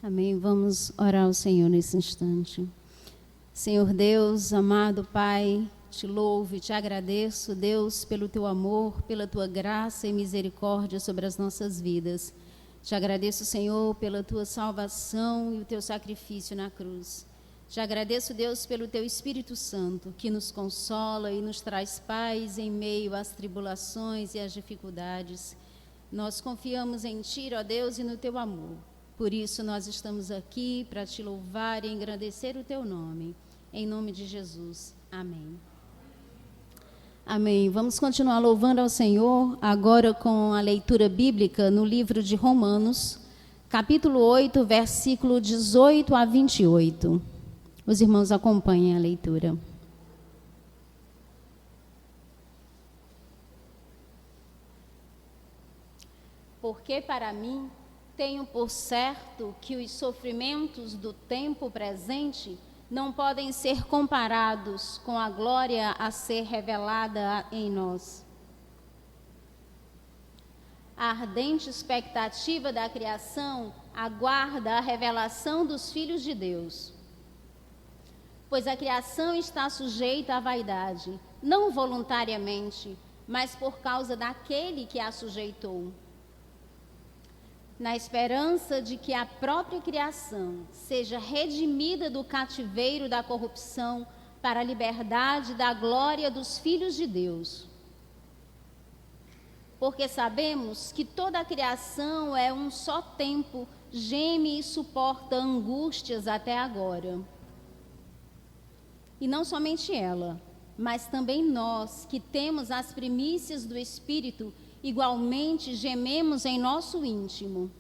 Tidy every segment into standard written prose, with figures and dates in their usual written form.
Amém. Vamos orar ao Senhor nesse instante. Senhor Deus, amado Pai, te louvo e te agradeço, Deus, pelo teu amor, pela tua graça e misericórdia sobre as nossas vidas. Te agradeço, Senhor, pela tua salvação e o teu sacrifício na cruz. Te agradeço, Deus, pelo teu Espírito Santo, que nos consola e nos traz paz em meio às tribulações e às dificuldades. Nós confiamos em ti, ó Deus, e no teu amor. Por isso nós estamos aqui para te louvar e engrandecer o teu nome. Em nome de Jesus. Amém. Amém. Vamos continuar louvando ao Senhor, agora com a leitura bíblica no livro de Romanos, capítulo 8, versículo 18 a 28. Os irmãos acompanhem a leitura. Porque para mim, tenho por certo que os sofrimentos do tempo presente não podem ser comparados com a glória a ser revelada em nós. A ardente expectativa da criação aguarda a revelação dos filhos de Deus. Pois a criação está sujeita à vaidade, não voluntariamente, mas por causa daquele que a sujeitou, na esperança de que a própria criação seja redimida do cativeiro da corrupção para a liberdade da glória dos filhos de Deus. Porque sabemos que toda a criação é um só tempo, geme e suporta angústias até agora. E não somente ela, mas também nós, que temos as primícias do Espírito, igualmente gememos em nosso íntimo,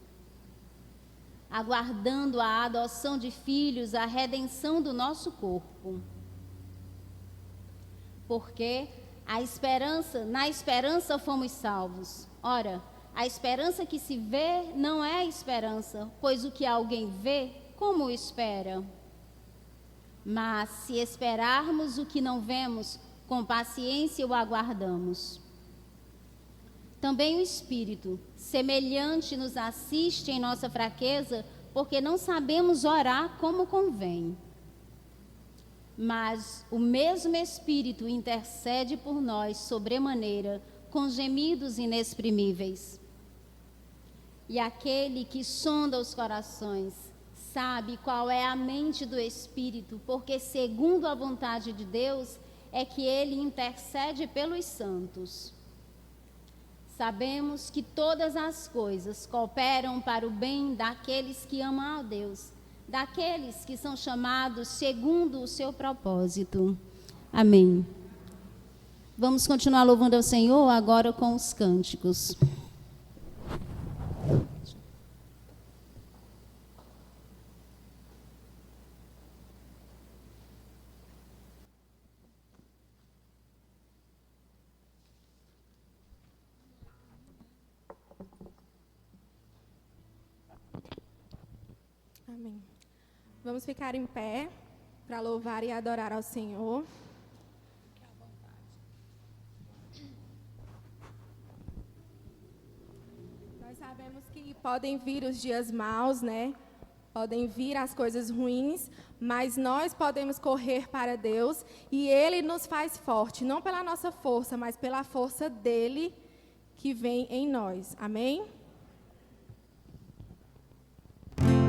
aguardando a adoção de filhos, a redenção do nosso corpo. Porque na esperança fomos salvos. Ora, a esperança que se vê não é esperança, pois o que alguém vê, como o espera? Mas se esperarmos o que não vemos, com paciência o aguardamos. Também o Espírito, semelhante, nos assiste em nossa fraqueza, porque não sabemos orar como convém. Mas o mesmo Espírito intercede por nós sobremaneira, com gemidos inexprimíveis. E aquele que sonda os corações sabe qual é a mente do Espírito, porque segundo a vontade de Deus é que ele intercede pelos santos. Sabemos que todas as coisas cooperam para o bem daqueles que amam a Deus, daqueles que são chamados segundo o seu propósito. Amém. Vamos continuar louvando ao Senhor agora com os cânticos. Amém. Vamos ficar em pé para louvar e adorar ao Senhor. Nós sabemos que podem vir os dias maus, né? Podem vir as coisas ruins, mas nós podemos correr para Deus e Ele nos faz forte, não pela nossa força, mas pela força dEle que vem em nós. Amém? Temporal.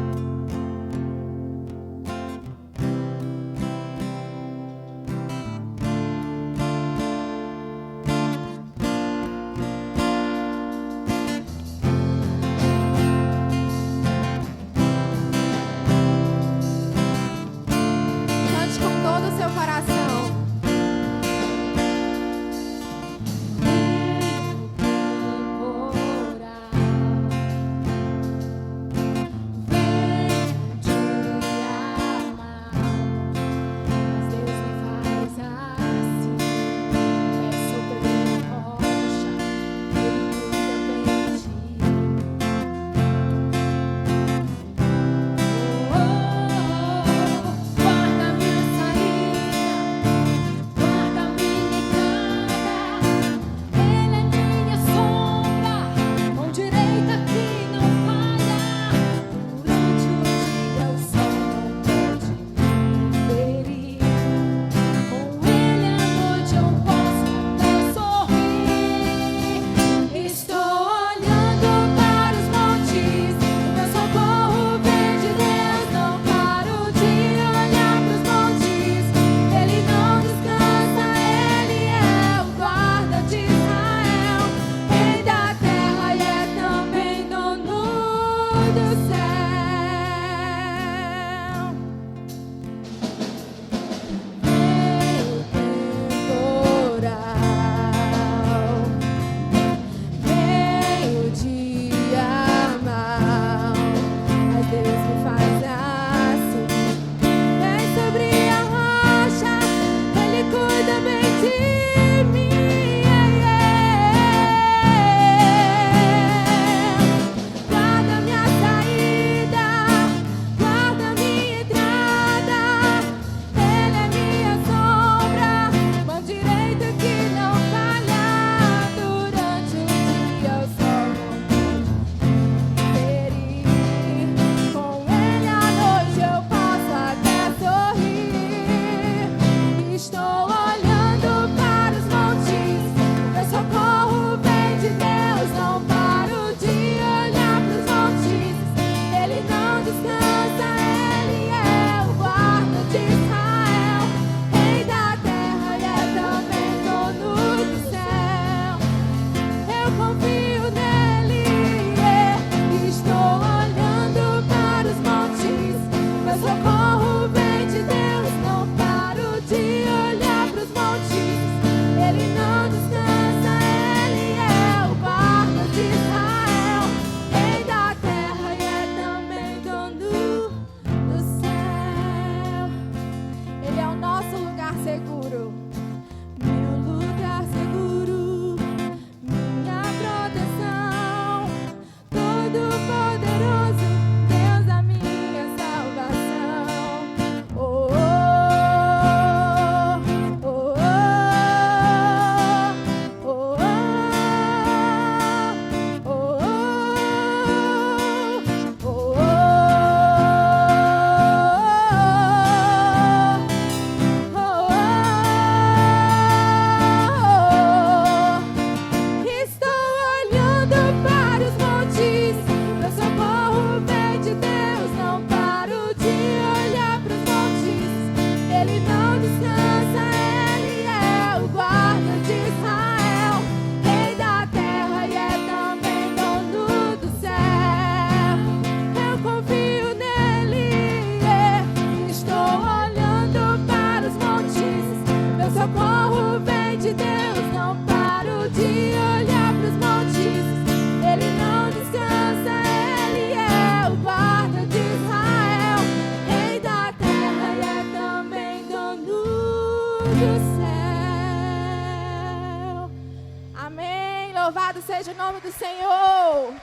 o nome do Senhor.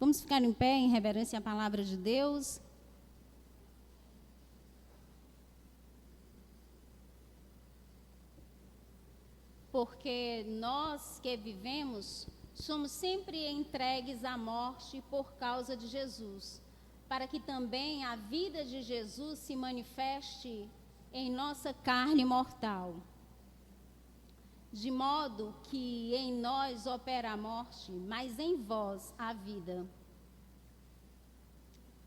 Vamos ficar em pé em reverência à palavra de Deus. Porque nós que vivemos somos sempre entregues à morte por causa de Jesus, para que também a vida de Jesus se manifeste em nossa carne mortal. De modo que em nós opera a morte, mas em vós a vida.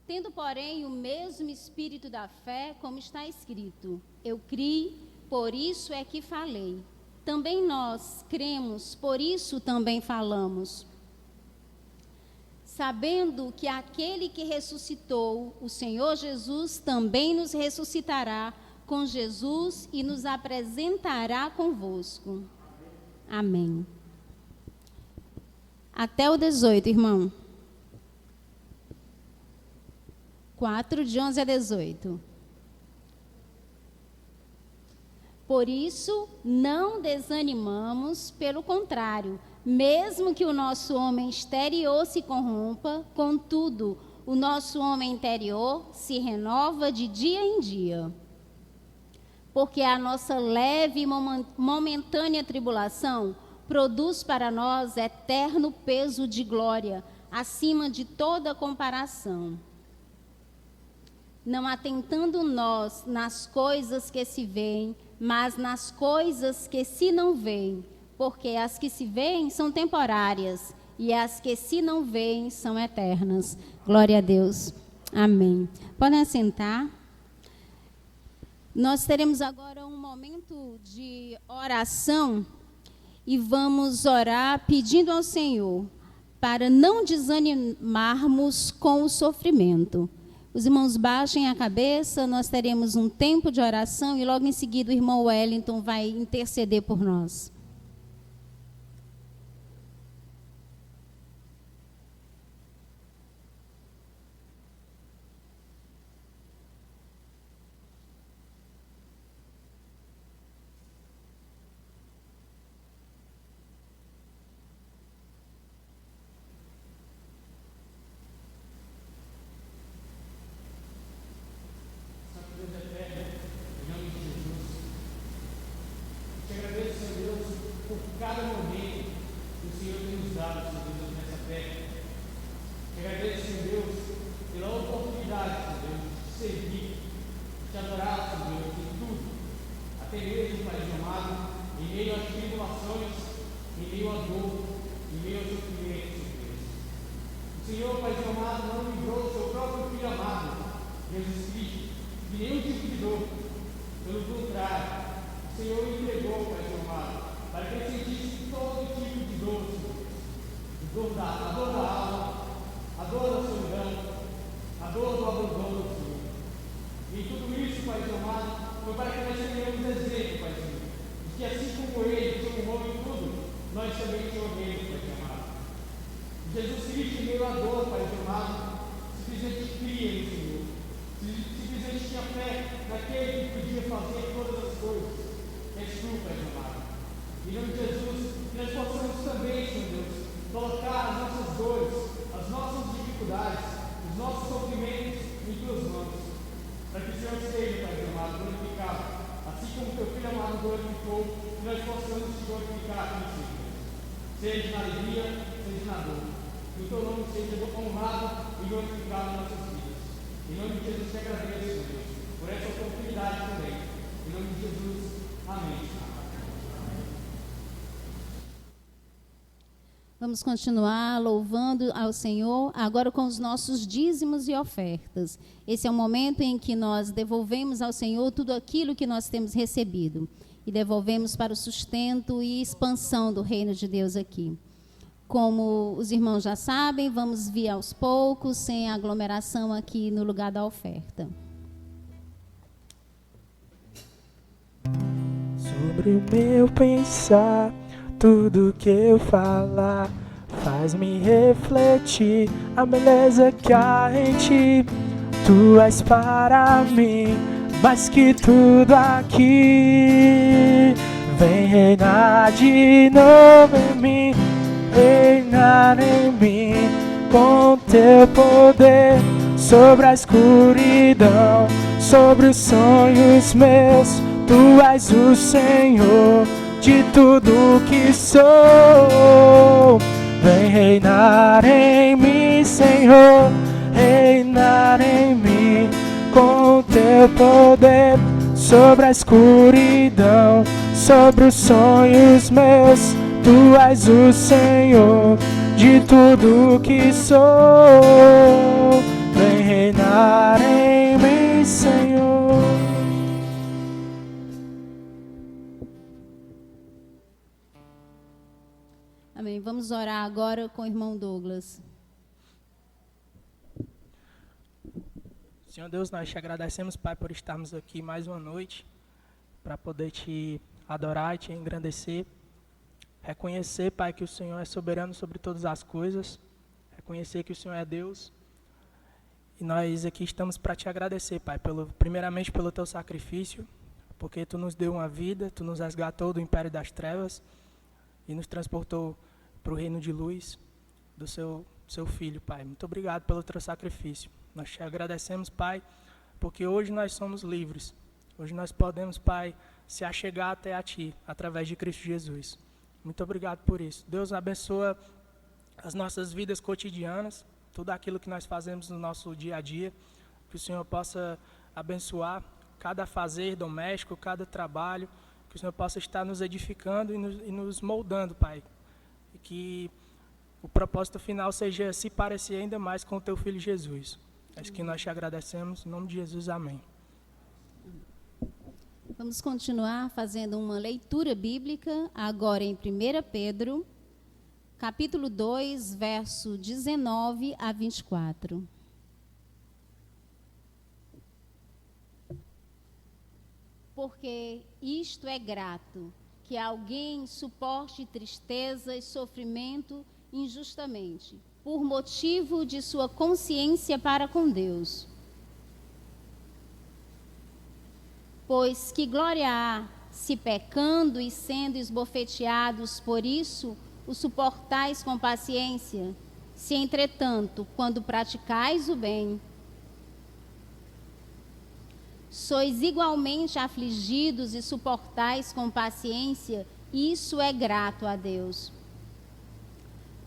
Tendo, porém, o mesmo espírito da fé, como está escrito: eu criei, por isso é que falei. Também nós cremos, por isso também falamos. Sabendo que aquele que ressuscitou, o Senhor Jesus, também nos ressuscitará com Jesus e nos apresentará convosco. Amém. Até o 18, irmão. 4, de 11 a 18. Por isso, não desanimamos, pelo contrário, mesmo que o nosso homem exterior se corrompa, contudo, o nosso homem interior se renova de dia em dia. Porque a nossa leve e momentânea tribulação produz para nós eterno peso de glória, acima de toda comparação. Não atentando nós nas coisas que se veem, mas nas coisas que se não veem, porque as que se veem são temporárias, e as que se não veem são eternas. Glória a Deus. Amém. Podem assentar. Nós teremos agora um momento de oração e vamos orar pedindo ao Senhor para não desanimarmos com o sofrimento. Os irmãos baixem a cabeça, nós teremos um tempo de oração e logo em seguida o irmão Wellington vai interceder por nós. Vamos continuar louvando ao Senhor, agora com os nossos dízimos e ofertas. Esse é o momento em que nós devolvemos ao Senhor tudo aquilo que nós temos recebido. E devolvemos para o sustento e expansão do reino de Deus aqui. Como os irmãos já sabem, vamos vir aos poucos, sem aglomeração aqui no lugar da oferta. Sobre o meu pensar, tudo que eu falar faz-me refletir a beleza que há em ti. Tu és para mim mais que tudo aqui. Vem reinar de novo em mim, reinar em mim com teu poder sobre a escuridão, sobre os sonhos meus. Tu és o Senhor de tudo que sou. Vem reinar em mim, Senhor, reinar em mim com teu poder sobre a escuridão, sobre os sonhos meus. Tu és o Senhor de tudo que sou. Vem reinar em mim, Senhor. Amém. Vamos orar agora com o irmão Douglas. Senhor Deus, nós te agradecemos, Pai, por estarmos aqui mais uma noite para poder te adorar e te engrandecer. Reconhecer, Pai, que o Senhor é soberano sobre todas as coisas. Reconhecer que o Senhor é Deus. E nós aqui estamos para te agradecer, Pai, primeiramente pelo teu sacrifício, porque tu nos deu uma vida, tu nos resgatou do império das trevas e nos transportou para o reino de luz do seu Filho, Pai. Muito obrigado pelo teu sacrifício. Nós te agradecemos, Pai, porque hoje nós somos livres. Hoje nós podemos, Pai, se achegar até a Ti, através de Cristo Jesus. Muito obrigado por isso. Deus abençoa as nossas vidas cotidianas, tudo aquilo que nós fazemos no nosso dia a dia, que o Senhor possa abençoar cada fazer doméstico, cada trabalho, que o Senhor possa estar nos edificando e nos moldando, Pai. E que o propósito final seja se parecer ainda mais com o Teu Filho Jesus. É isso que nós te agradecemos, em nome de Jesus, amém. Vamos continuar fazendo uma leitura bíblica, agora em 1 Pedro, capítulo 2, verso 19 a 24. Porque isto é grato, que alguém suporte tristeza e sofrimento injustamente, por motivo de sua consciência para com Deus. Pois que glória há, se pecando e sendo esbofeteados por isso, o suportais com paciência, se entretanto, quando praticais o bem, sois igualmente afligidos e suportais com paciência, isso é grato a Deus.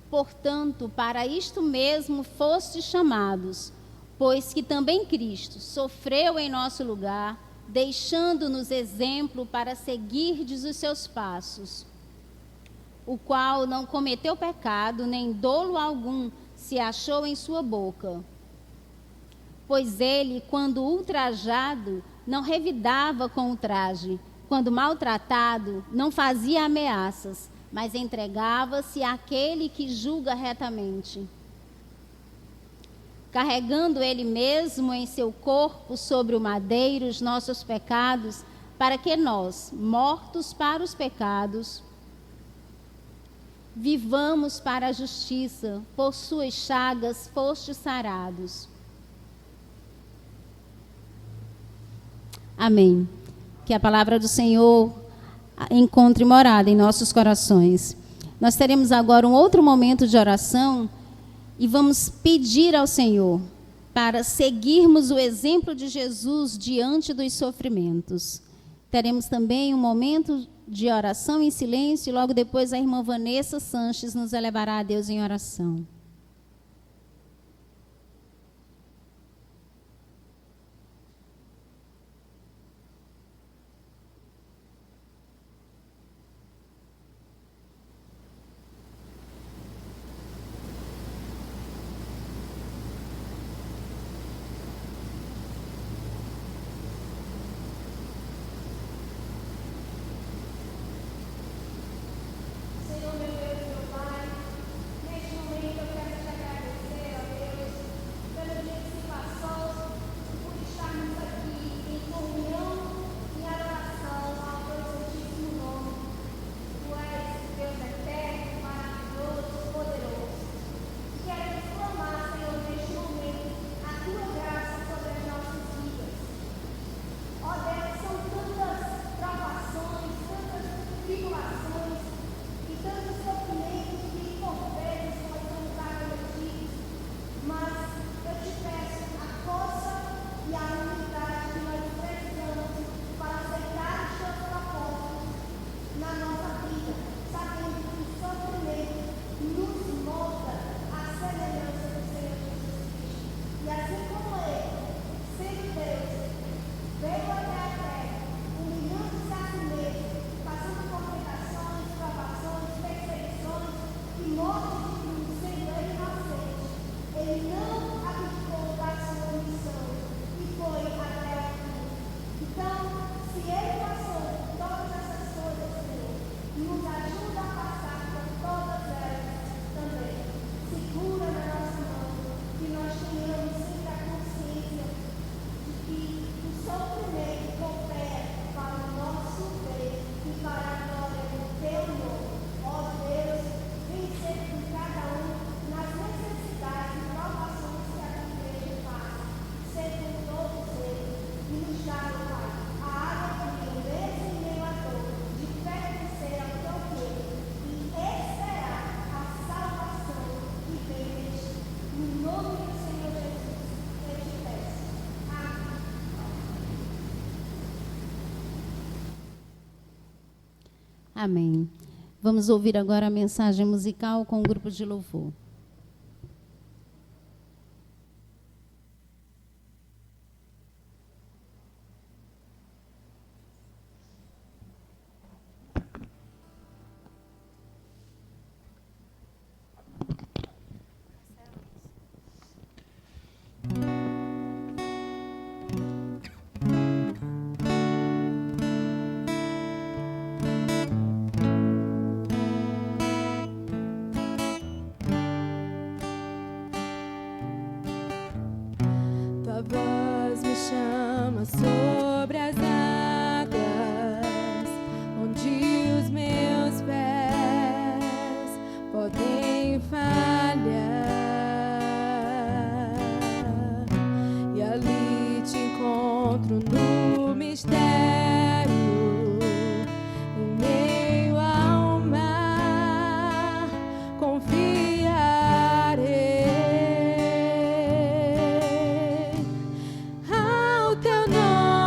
Portanto, para isto mesmo fostes chamados, pois que também Cristo sofreu em nosso lugar, deixando-nos exemplo para seguirdes os seus passos, o qual não cometeu pecado, nem dolo algum se achou em sua boca. Pois ele, quando ultrajado, não revidava com ultraje, quando maltratado, não fazia ameaças, mas entregava-se àquele que julga retamente. Carregando ele mesmo em seu corpo sobre o madeiro os nossos pecados, para que nós, mortos para os pecados, vivamos para a justiça, por suas chagas fostes sarados. Amém. Que a palavra do Senhor encontre morada em nossos corações. Nós teremos agora um outro momento de oração e vamos pedir ao Senhor para seguirmos o exemplo de Jesus diante dos sofrimentos. Teremos também um momento de oração em silêncio e logo depois a irmã Vanessa Sanches nos elevará a Deus em oração. Senhor, meu Deus, meu Pai, neste momento eu quero Amém. Vamos ouvir agora a mensagem musical com o grupo de louvor. Tua voz me chama sobre as águas, onde os meus pés podem falhar, e ali te encontro no mistério, em meio ao mar, confiarei ao teu nome.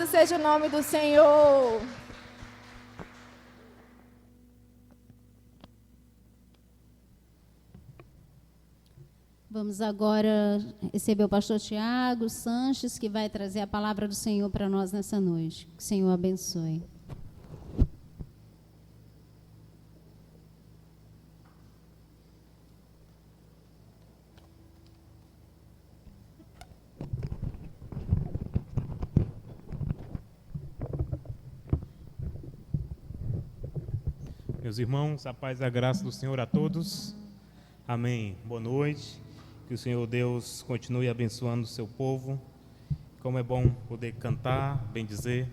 Louvado seja o nome do Senhor. Vamos agora receber o pastor Tiago Sanches, que vai trazer a palavra do Senhor para nós nessa noite. Que o Senhor abençoe. Meus irmãos, a paz e a graça do Senhor a todos. Amém. Boa noite. Que o Senhor Deus continue abençoando o seu povo. Como é bom poder cantar, bendizer,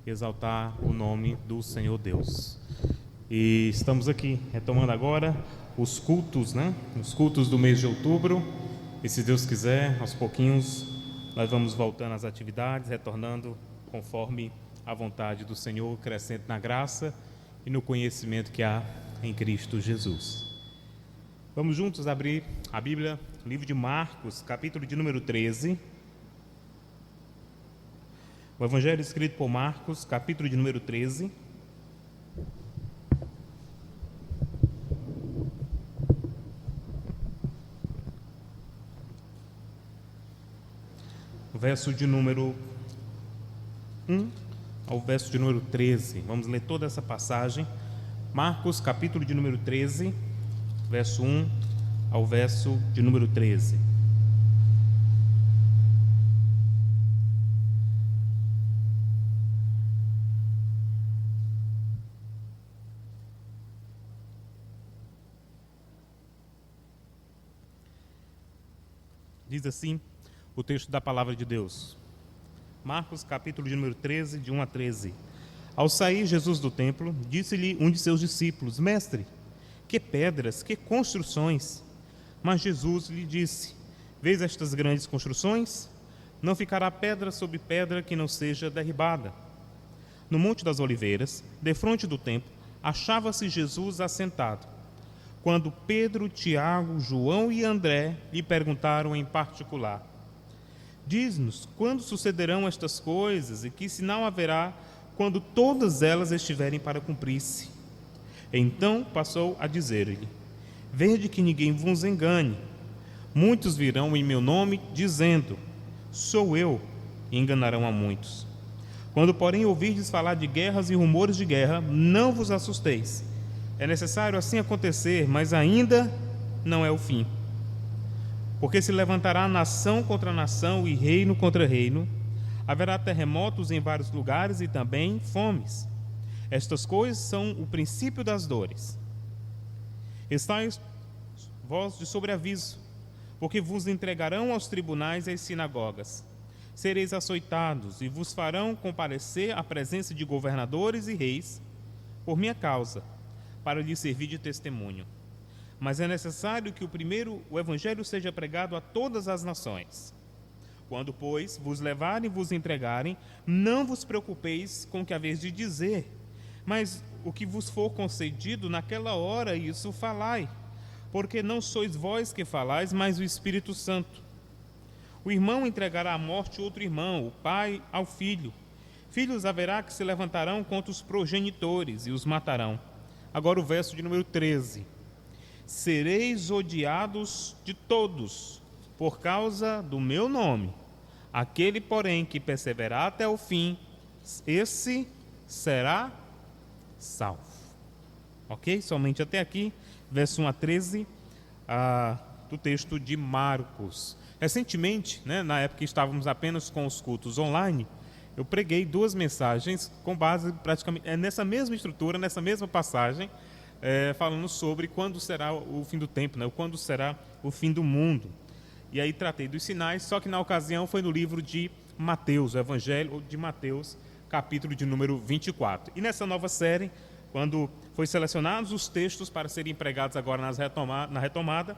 exaltar o nome do Senhor Deus. E estamos aqui retomando agora os cultos, Os cultos do mês de outubro. E se Deus quiser, aos pouquinhos, nós vamos voltando às atividades, retornando conforme a vontade do Senhor, crescendo na graça e no conhecimento que há em Cristo Jesus. Vamos juntos abrir a Bíblia, livro de Marcos, capítulo de número 13. O Evangelho escrito por Marcos, capítulo de número 13. Verso de número 1 ao verso de número 13. Vamos ler toda essa passagem. Marcos, capítulo de número 13, verso 1 ao verso de número 13. Diz assim o texto da palavra de Deus. Marcos, capítulo de número 13, de 1 a 13. Ao sair Jesus do templo, disse-lhe um de seus discípulos: Mestre, que pedras, que construções! Mas Jesus lhe disse: Vês estas grandes construções? Não ficará pedra sobre pedra que não seja derribada. No Monte das Oliveiras, defronte do templo, achava-se Jesus assentado. Quando Pedro, Tiago, João e André lhe perguntaram em particular: Diz-nos, quando sucederão estas coisas e que sinal haverá quando todas elas estiverem para cumprir-se? Então passou a dizer-lhe: Vede que ninguém vos engane. Muitos virão em meu nome, dizendo: Sou eu, e enganarão a muitos. Quando, porém, ouvirdes falar de guerras e rumores de guerra, não vos assusteis. É necessário assim acontecer, mas ainda não é o fim. Porque se levantará nação contra nação e reino contra reino. Haverá terremotos em vários lugares e também fomes. Estas coisas são o princípio das dores. Estais vós de sobreaviso, porque vos entregarão aos tribunais e às sinagogas. Sereis açoitados e vos farão comparecer à presença de governadores e reis, por minha causa, para lhes servir de testemunho. Mas é necessário que o Evangelho seja pregado a todas as nações. Quando, pois, vos levarem e vos entregarem, não vos preocupeis com o que haveis de dizer, mas o que vos for concedido naquela hora, isso falai, porque não sois vós que falais, mas o Espírito Santo. O irmão entregará à morte outro irmão, o pai ao filho. Filhos haverá que se levantarão contra os progenitores e os matarão. Agora o verso de número 13. Sereis odiados de todos, por causa do meu nome. Aquele, porém, que perseverar até o fim, esse será salvo. Ok? Somente até aqui, verso 1 a 13, do texto de Marcos. Recentemente, na época que estávamos apenas com os cultos online, eu preguei 2 mensagens com base praticamente nessa mesma estrutura, nessa mesma passagem, falando sobre quando será o fim do tempo, quando será o fim do mundo. E aí tratei dos sinais, só que na ocasião foi no livro de Mateus, o Evangelho de Mateus, capítulo de número 24. E nessa nova série, quando foi selecionados os textos para serem pregados agora na retomada,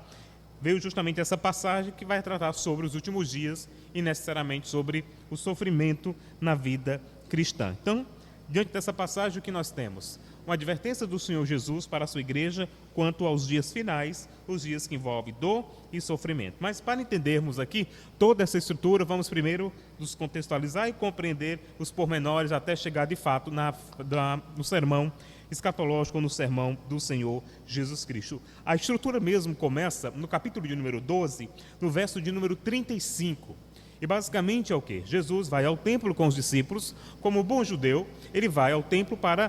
veio justamente essa passagem que vai tratar sobre os últimos dias e necessariamente sobre o sofrimento na vida cristã. Então, diante dessa passagem, o que nós temos? uma advertência do Senhor Jesus para a sua igreja quanto aos dias finais, os dias que envolvem dor e sofrimento. Mas para entendermos aqui toda essa estrutura, vamos primeiro nos contextualizar e compreender os pormenores até chegar de fato no sermão escatológico, no sermão do Senhor Jesus Cristo. A estrutura mesmo começa no capítulo de número 12, no verso de número 35. E basicamente é o quê? Jesus vai ao templo com os discípulos, como bom judeu, ele vai ao templo para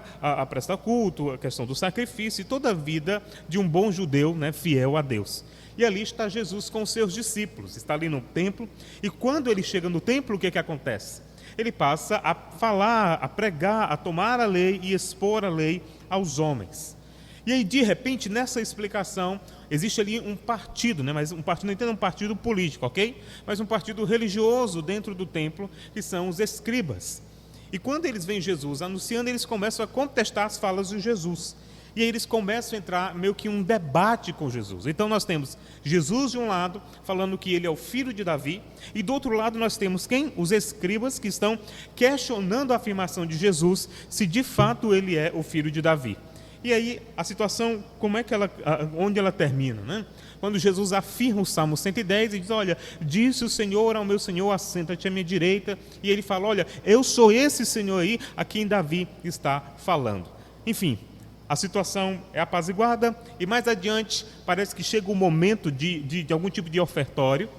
prestar culto, a questão do sacrifício e toda a vida de um bom judeu, né, fiel a Deus. E ali está Jesus com os seus discípulos, está ali no templo, e quando ele chega no templo, o que acontece? Ele passa a falar, a pregar, a tomar a lei e expor a lei aos homens. E aí, de repente, nessa explicação, existe ali um partido, né? Mas um partido, não entendo um partido político, ok? Mas um partido religioso dentro do templo, que são os escribas. E quando eles veem Jesus anunciando, eles começam a contestar as falas de Jesus. E aí eles começam a entrar meio que um debate com Jesus. Então nós temos Jesus de um lado, falando que ele é o filho de Davi, e do outro lado nós temos quem? Os escribas, que estão questionando a afirmação de Jesus, se de fato ele é o filho de Davi. E aí a situação, onde ela termina, né? Quando Jesus afirma o Salmo 110 e diz, olha, disse o Senhor ao meu Senhor, assenta-te à minha direita, e ele fala, olha, eu sou esse Senhor aí a quem Davi está falando. Enfim, a situação é apaziguada e mais adiante parece que chega o momento de algum tipo de ofertório.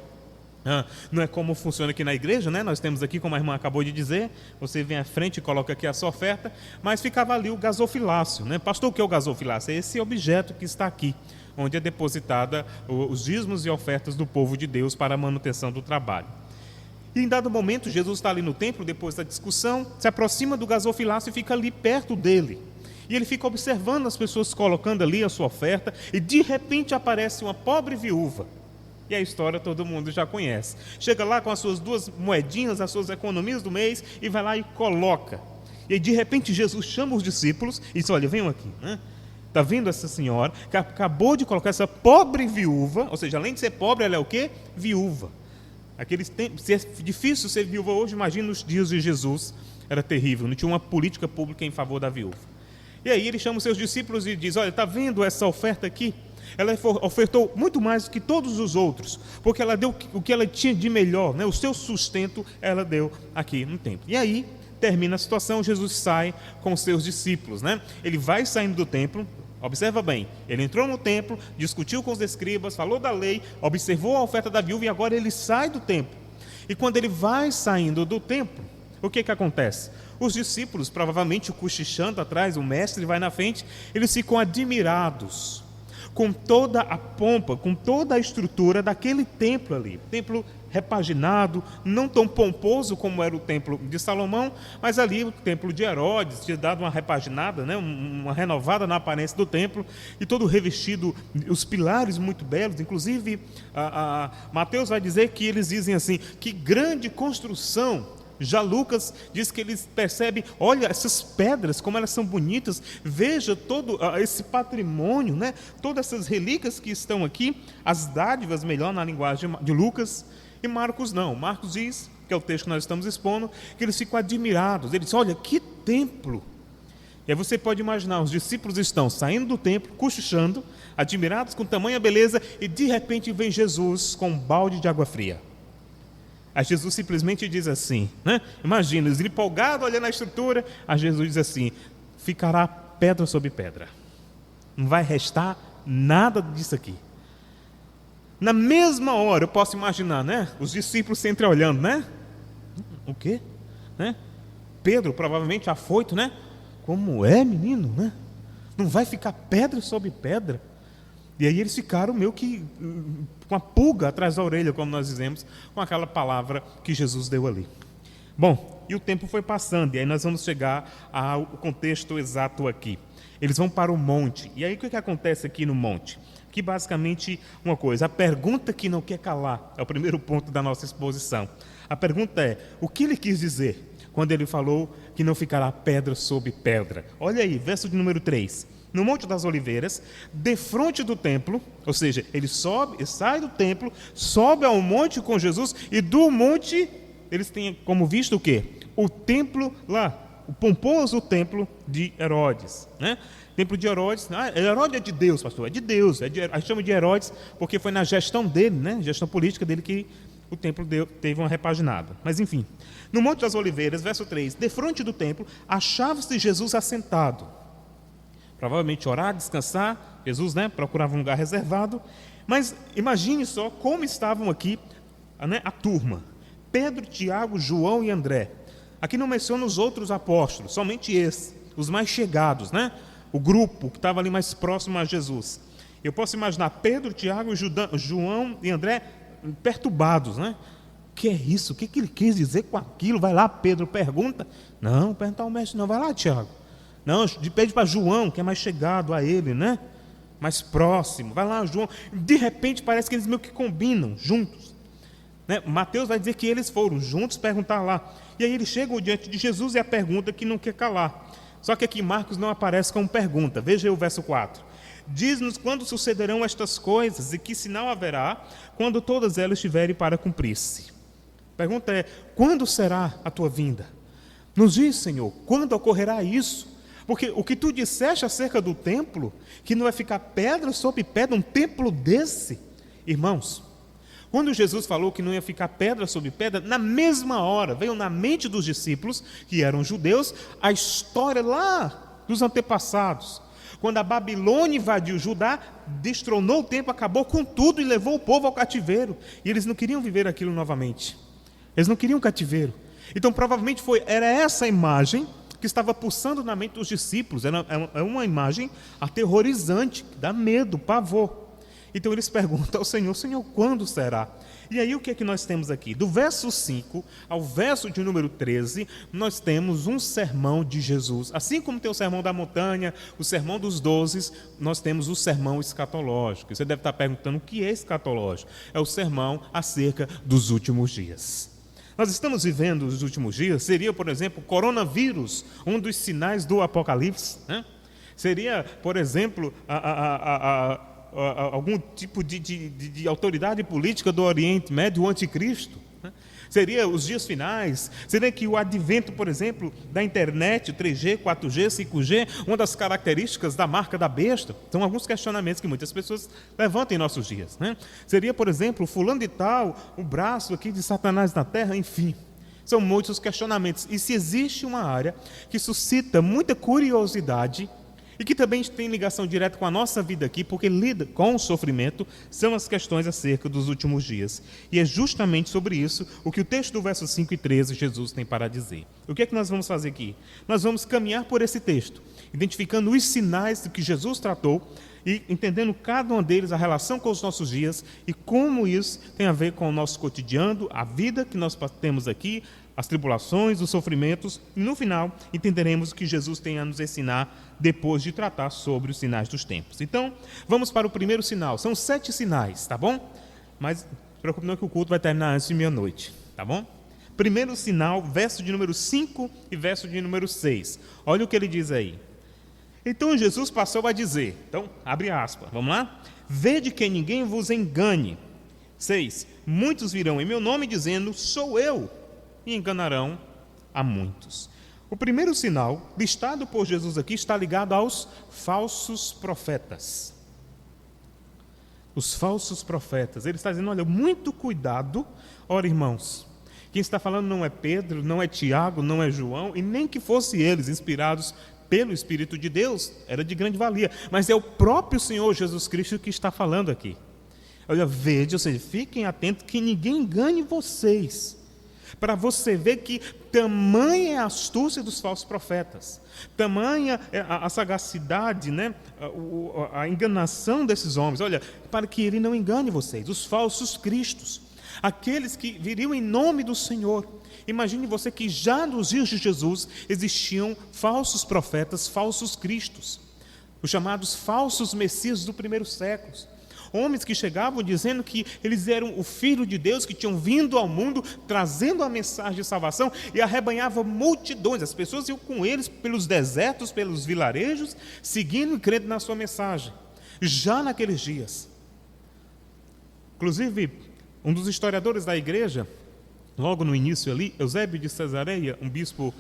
Não é como funciona aqui na igreja, né? Nós temos aqui, como a irmã acabou de dizer, você vem à frente e coloca aqui a sua oferta, mas ficava ali o gasofilácio, né? Pastor, o que é o gasofilácio? É esse objeto que está aqui, onde é depositada os dízimos e ofertas do povo de Deus para a manutenção do trabalho. E em dado momento, Jesus está ali no templo, depois da discussão, se aproxima do gasofilácio e fica ali perto dele. E ele fica observando as pessoas colocando ali a sua oferta, e de repente aparece uma pobre viúva. E a história todo mundo já conhece. Chega lá com as suas 2 moedinhas, as suas economias do mês, e vai lá e coloca. E aí, de repente, Jesus chama os discípulos e diz, olha, venham aqui. Está vendo essa senhora que acabou de colocar essa pobre viúva, ou seja, além de ser pobre, ela é o quê? Viúva. Aqueles tempos, se é difícil ser viúva hoje, imagina nos dias de Jesus, era terrível, não tinha uma política pública em favor da viúva. E aí ele chama os seus discípulos e diz, olha, está vendo essa oferta aqui? Ela ofertou muito mais do que todos os outros, porque ela deu o que ela tinha de melhor, né? O seu sustento ela deu aqui no templo. E aí termina a situação, Jesus sai com os seus discípulos, né? Ele vai saindo do templo, observa bem, ele entrou no templo, discutiu com os escribas, falou da lei, observou a oferta da viúva e agora ele sai do templo. E quando ele vai saindo do templo, o que acontece? Os discípulos, provavelmente cochichando atrás, o mestre vai na frente, eles ficam admirados com toda a pompa, com toda a estrutura daquele templo ali. Templo repaginado, não tão pomposo como era o templo de Salomão, mas ali o templo de Herodes tinha dado uma repaginada, né, uma renovada na aparência do templo, e todo revestido, os pilares muito belos. Inclusive, Mateus vai dizer que eles dizem assim, que grande construção. Já Lucas diz que eles percebem, olha essas pedras, como elas são bonitas, veja todo esse patrimônio, né? Todas essas relíquias que estão aqui, as dádivas, melhor na linguagem de Lucas, e Marcos não. Marcos diz, que é o texto que nós estamos expondo, que eles ficam admirados, eles dizem, olha que templo. E aí você pode imaginar, os discípulos estão saindo do templo, cochichando, admirados com tamanha beleza, e de repente vem Jesus com um balde de água fria. Aí Jesus simplesmente diz assim, né? Imagina, eles empolgados olhando a estrutura, aí Jesus diz assim, ficará pedra sobre pedra. Não vai restar nada disso aqui. Na mesma hora, eu posso imaginar, né? Os discípulos se entreolhando, né? O quê? Né? Pedro, provavelmente afoito, né? Como é, menino, né? Não vai ficar pedra sobre pedra? E aí eles ficaram meio que com a pulga atrás da orelha, como nós dizemos, com aquela palavra que Jesus deu ali. Bom, e o tempo foi passando, e aí nós vamos chegar ao contexto exato aqui. Eles vão para o monte, e aí o que acontece aqui no monte? Que basicamente uma coisa, a pergunta que não quer calar, é o primeiro ponto da nossa exposição. A pergunta é, o que ele quis dizer quando ele falou que não ficará pedra sobre pedra? Olha aí, verso de número 3. No Monte das Oliveiras, defronte do templo, ou seja, ele sai do templo, sobe ao monte com Jesus, e do monte, eles têm como visto o quê? O templo lá, o pomposo templo de Herodes, né? Templo de Herodes, Herodes é de Deus, pastor, é de Deus, a gente chama de Herodes porque foi na gestão dele, né? Gestão política dele, que o templo teve uma repaginada. Mas enfim, no Monte das Oliveiras, verso 3, defronte do templo, achava-se Jesus assentado. Provavelmente orar, descansar. Jesus, né, procurava um lugar reservado. Mas imagine só como estavam aqui, né, a turma. Pedro, Tiago, João e André. Aqui não menciona os outros apóstolos, somente esses, os mais chegados, né? O grupo que estava ali mais próximo a Jesus. Eu posso imaginar Pedro, Tiago, João e André perturbados, né? O que é isso? O que ele quis dizer com aquilo? Vai lá, Pedro pergunta. Não, perguntar ao mestre não. Vai lá, Tiago. Não, pede para João, que é mais chegado a ele, né? Mais próximo. Vai lá, João. De repente parece que eles meio que combinam juntos, né? Mateus vai dizer que eles foram juntos perguntar lá. E aí eles chegam diante de Jesus e a pergunta que não quer calar. Só que aqui Marcos não aparece como pergunta. Veja aí o verso 4. Diz-nos quando sucederão estas coisas e que sinal haverá quando todas elas estiverem para cumprir-se. A pergunta é: quando será a tua vinda? Nos diz, Senhor, quando ocorrerá isso? Porque o que tu disseste acerca do templo, que não vai ficar pedra sobre pedra, um templo desse, irmãos, quando Jesus falou que não ia ficar pedra sobre pedra, na mesma hora veio na mente dos discípulos, que eram judeus, a história lá dos antepassados. Quando a Babilônia invadiu Judá, destronou o templo, acabou com tudo e levou o povo ao cativeiro. E eles não queriam viver aquilo novamente. Eles não queriam cativeiro. Então provavelmente era essa imagem que estava pulsando na mente dos discípulos. Era uma imagem aterrorizante, que dá medo, pavor. Então eles perguntam ao Senhor: Senhor, quando será? E aí o que é que nós temos aqui? Do verso 5 ao verso de número 13, nós temos um sermão de Jesus. Assim como tem o sermão da montanha, o sermão dos 12, nós temos o sermão escatológico. Você deve estar perguntando o que é escatológico. É o sermão acerca dos últimos dias. Nós estamos vivendo os últimos dias. Seria, por exemplo, o coronavírus, um dos sinais do Apocalipse, né? Seria, por exemplo, algum tipo de autoridade política do Oriente Médio, o anticristo, né? Seria os dias finais. Seria que o advento, por exemplo, da internet, 3G, 4G, 5G, uma das características da marca da besta. São alguns questionamentos que muitas pessoas levantam em nossos dias, né? Seria, por exemplo, fulano de tal, o braço aqui de Satanás na terra, enfim. São muitos questionamentos. E se existe uma área que suscita muita curiosidade e que também tem ligação direta com a nossa vida aqui, porque lida com o sofrimento, são as questões acerca dos últimos dias. E é justamente sobre isso o que o texto do verso 5 e 13 Jesus tem para dizer. O que é que nós vamos fazer aqui? Nós vamos caminhar por esse texto, identificando os sinais do que Jesus tratou e entendendo cada um deles, a relação com os nossos dias e como isso tem a ver com o nosso cotidiano, a vida que nós temos aqui, as tribulações, os sofrimentos, e no final entenderemos o que Jesus tem a nos ensinar depois de tratar sobre os sinais dos tempos. Então, vamos para o primeiro sinal. São 7 sinais, tá bom? Mas não se preocupe não que o culto vai terminar antes de meia-noite, tá bom? Primeiro sinal, verso de número 5 e verso de número 6. Olha o que ele diz aí. Então Jesus passou a dizer, então, abre aspas, vamos lá? Vede que ninguém vos engane. 6. Muitos virão em meu nome dizendo, sou eu, e enganarão a muitos. O primeiro sinal, listado por Jesus aqui, está ligado aos falsos profetas. Os falsos profetas. Ele está dizendo, olha, muito cuidado. Ora, irmãos, quem está falando não é Pedro, não é Tiago, não é João, e nem que fossem eles inspirados pelo Espírito de Deus, era de grande valia. Mas é o próprio Senhor Jesus Cristo que está falando aqui. Olha, vede, ou seja, fiquem atentos que ninguém engane vocês. Para você ver que tamanha é a astúcia dos falsos profetas, tamanha a sagacidade, né? A enganação desses homens. Olha, para que ele não engane vocês, os falsos cristos, aqueles que viriam em nome do Senhor. Imagine você que já nos dias de Jesus existiam falsos profetas, falsos cristos, os chamados falsos messias do primeiro século. Homens que chegavam dizendo que eles eram o Filho de Deus, que tinham vindo ao mundo trazendo a mensagem de salvação e arrebanhava multidões. As pessoas iam com eles pelos desertos, pelos vilarejos, seguindo e crendo na sua mensagem. Já naqueles dias. Inclusive, um dos historiadores da igreja, logo no início ali, Eusébio de Cesareia, um bispo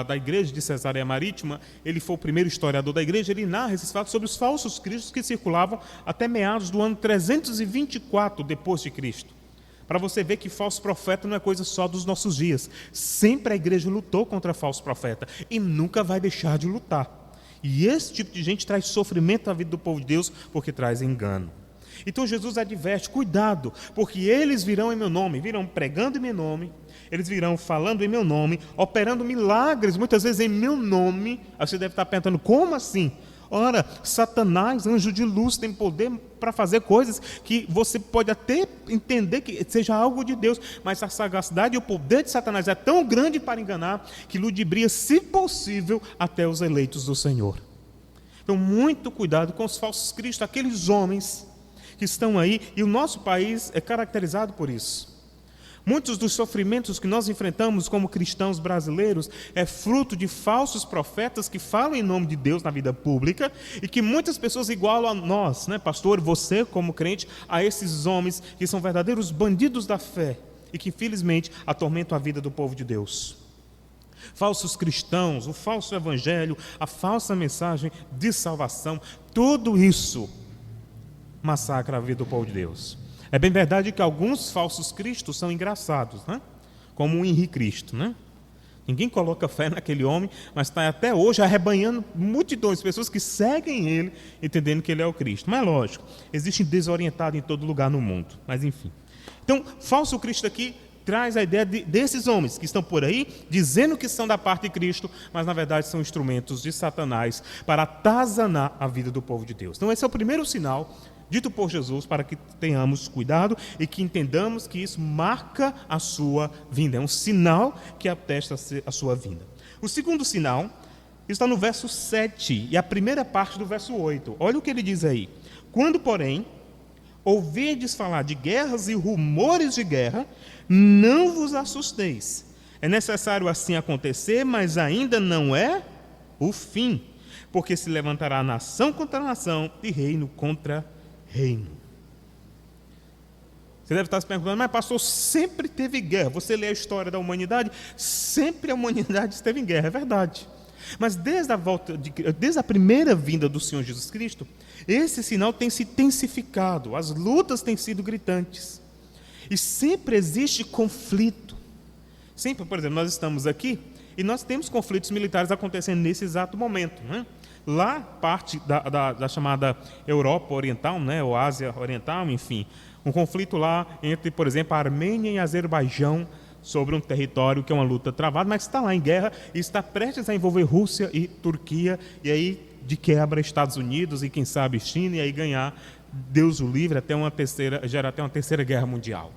da igreja de Cesareia Marítima, ele foi o primeiro historiador da igreja, ele narra esses fatos sobre os falsos cristos que circulavam até meados do ano 324 depois de Cristo. Para você ver que falso profeta não é coisa só dos nossos dias. Sempre a igreja lutou contra falso profeta e nunca vai deixar de lutar. E esse tipo de gente traz sofrimento à vida do povo de Deus porque traz engano. Então Jesus adverte, cuidado, porque eles virão em meu nome, virão pregando em meu nome, eles virão falando em meu nome, operando milagres, muitas vezes em meu nome. Aí você deve estar perguntando, como assim? Ora, Satanás, anjo de luz, tem poder para fazer coisas que você pode até entender que seja algo de Deus, mas a sagacidade e o poder de Satanás é tão grande para enganar que ludibria, se possível, até os eleitos do Senhor. Então, muito cuidado com os falsos cristos, aqueles homens que estão aí, e o nosso país é caracterizado por isso. Muitos dos sofrimentos que nós enfrentamos como cristãos brasileiros é fruto de falsos profetas que falam em nome de Deus na vida pública e que muitas pessoas igualam a nós, né, pastor, você como crente, a esses homens que são verdadeiros bandidos da fé e que infelizmente atormentam a vida do povo de Deus. Falsos cristãos, o falso evangelho, a falsa mensagem de salvação, tudo isso massacra a vida do povo de Deus. É bem verdade que alguns falsos cristos são engraçados, né? Como o Henrique Cristo, né? Ninguém coloca fé naquele homem, mas está até hoje arrebanhando multidões de pessoas que seguem ele, entendendo que ele é o Cristo. Mas lógico, existe desorientado em todo lugar no mundo, mas enfim. Então, falso Cristo aqui traz a ideia desses homens que estão por aí, dizendo que são da parte de Cristo, mas na verdade são instrumentos de Satanás para atazanar a vida do povo de Deus. Então esse é o primeiro sinal dito por Jesus para que tenhamos cuidado e que entendamos que isso marca a sua vinda. É um sinal que atesta a sua vinda. O segundo sinal está no verso 7 e a primeira parte do verso 8. Olha o que ele diz aí. Quando, porém, ouvirdes falar de guerras e rumores de guerra, não vos assusteis. É necessário assim acontecer, mas ainda não é o fim, porque se levantará nação contra nação e reino contra reino. Você deve estar se perguntando, mas pastor, sempre teve guerra. Você lê a história da humanidade, sempre a humanidade esteve em guerra, é verdade. Mas desde a primeira vinda do Senhor Jesus Cristo, esse sinal tem se intensificado, as lutas têm sido gritantes. E sempre existe conflito. Sempre, por exemplo, nós estamos aqui e nós temos conflitos militares acontecendo nesse exato momento, né? Lá, parte da chamada Europa Oriental, né, ou Ásia Oriental, enfim, um conflito lá entre, por exemplo, a Armênia e Azerbaijão sobre um território que é uma luta travada, mas está lá em guerra e está prestes a envolver Rússia e Turquia, e aí de quebra Estados Unidos e quem sabe China, e aí ganhar, Deus o livre, gerar até uma terceira guerra mundial.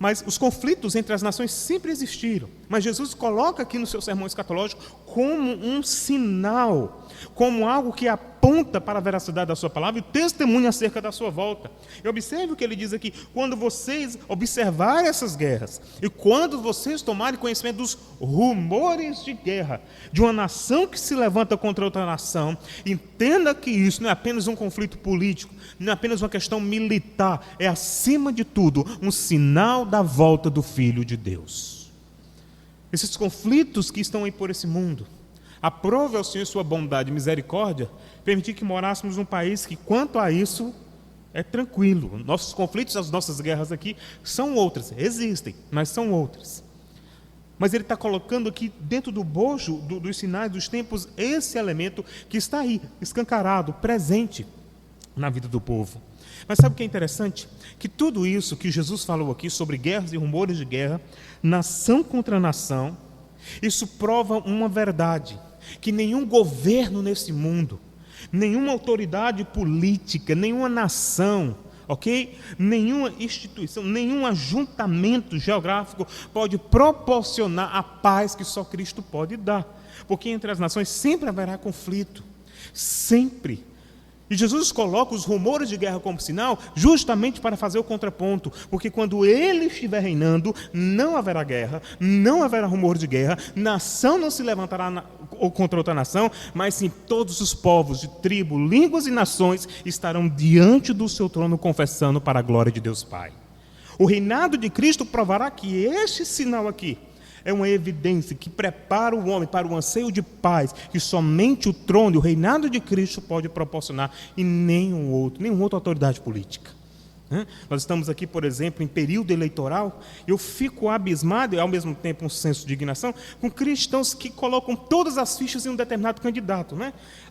Mas os conflitos entre as nações sempre existiram. Mas Jesus coloca aqui no seu sermão escatológico como um sinal, como algo que aponta para a veracidade da sua palavra e testemunha acerca da sua volta. E observe o que ele diz aqui: quando vocês observarem essas guerras e quando vocês tomarem conhecimento dos rumores de guerra, de uma nação que se levanta contra outra nação, entenda que isso não é apenas um conflito político, não é apenas uma questão militar, é acima de tudo um sinal da volta do Filho de Deus. Esses conflitos que estão aí por esse mundo, aprove ao Senhor sua bondade e misericórdia, permitir que morássemos num país que, quanto a isso, é tranquilo. Nossos conflitos, as nossas guerras aqui, são outras, existem, mas são outras. Mas ele está colocando aqui, dentro do bojo dos sinais dos tempos, esse elemento que está aí, escancarado, presente na vida do povo. Mas sabe o que é interessante? Que tudo isso que Jesus falou aqui sobre guerras e rumores de guerra, nação contra nação, isso prova uma verdade, que nenhum governo nesse mundo, nenhuma autoridade política, nenhuma nação, ok? Nenhuma instituição, nenhum ajuntamento geográfico pode proporcionar a paz que só Cristo pode dar. Porque entre as nações sempre haverá conflito, sempre. E Jesus coloca os rumores de guerra como sinal justamente para fazer o contraponto, porque quando ele estiver reinando, não haverá guerra, não haverá rumor de guerra, nação não se levantará contra outra nação, mas sim todos os povos de tribo, línguas e nações estarão diante do seu trono confessando para a glória de Deus Pai. O reinado de Cristo provará que este sinal aqui É uma evidência que prepara o homem para o anseio de paz que somente o trono e o reinado de Cristo pode proporcionar e nenhuma outra autoridade política. Nós estamos aqui, por exemplo, em período eleitoral, eu fico abismado e ao mesmo tempo um senso de indignação com cristãos que colocam todas as fichas em um determinado candidato.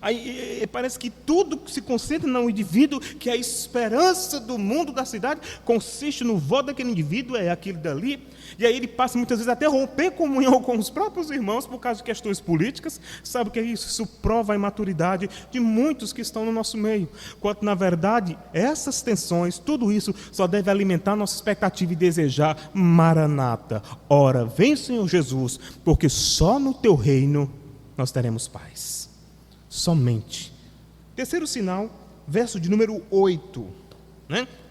Aí parece que tudo se concentra no indivíduo, que a esperança do mundo, da cidade, consiste no voto daquele indivíduo, é aquele dali, e aí ele passa muitas vezes até romper comunhão com os próprios irmãos por causa de questões políticas. Sabe o que é isso? Isso prova a imaturidade de muitos que estão no nosso meio, quando na verdade essas tensões, tudo isso só deve alimentar nossa expectativa e desejar Maranata. Ora, vem Senhor Jesus, porque só no teu reino nós teremos paz. Somente. Terceiro sinal, verso de número 8.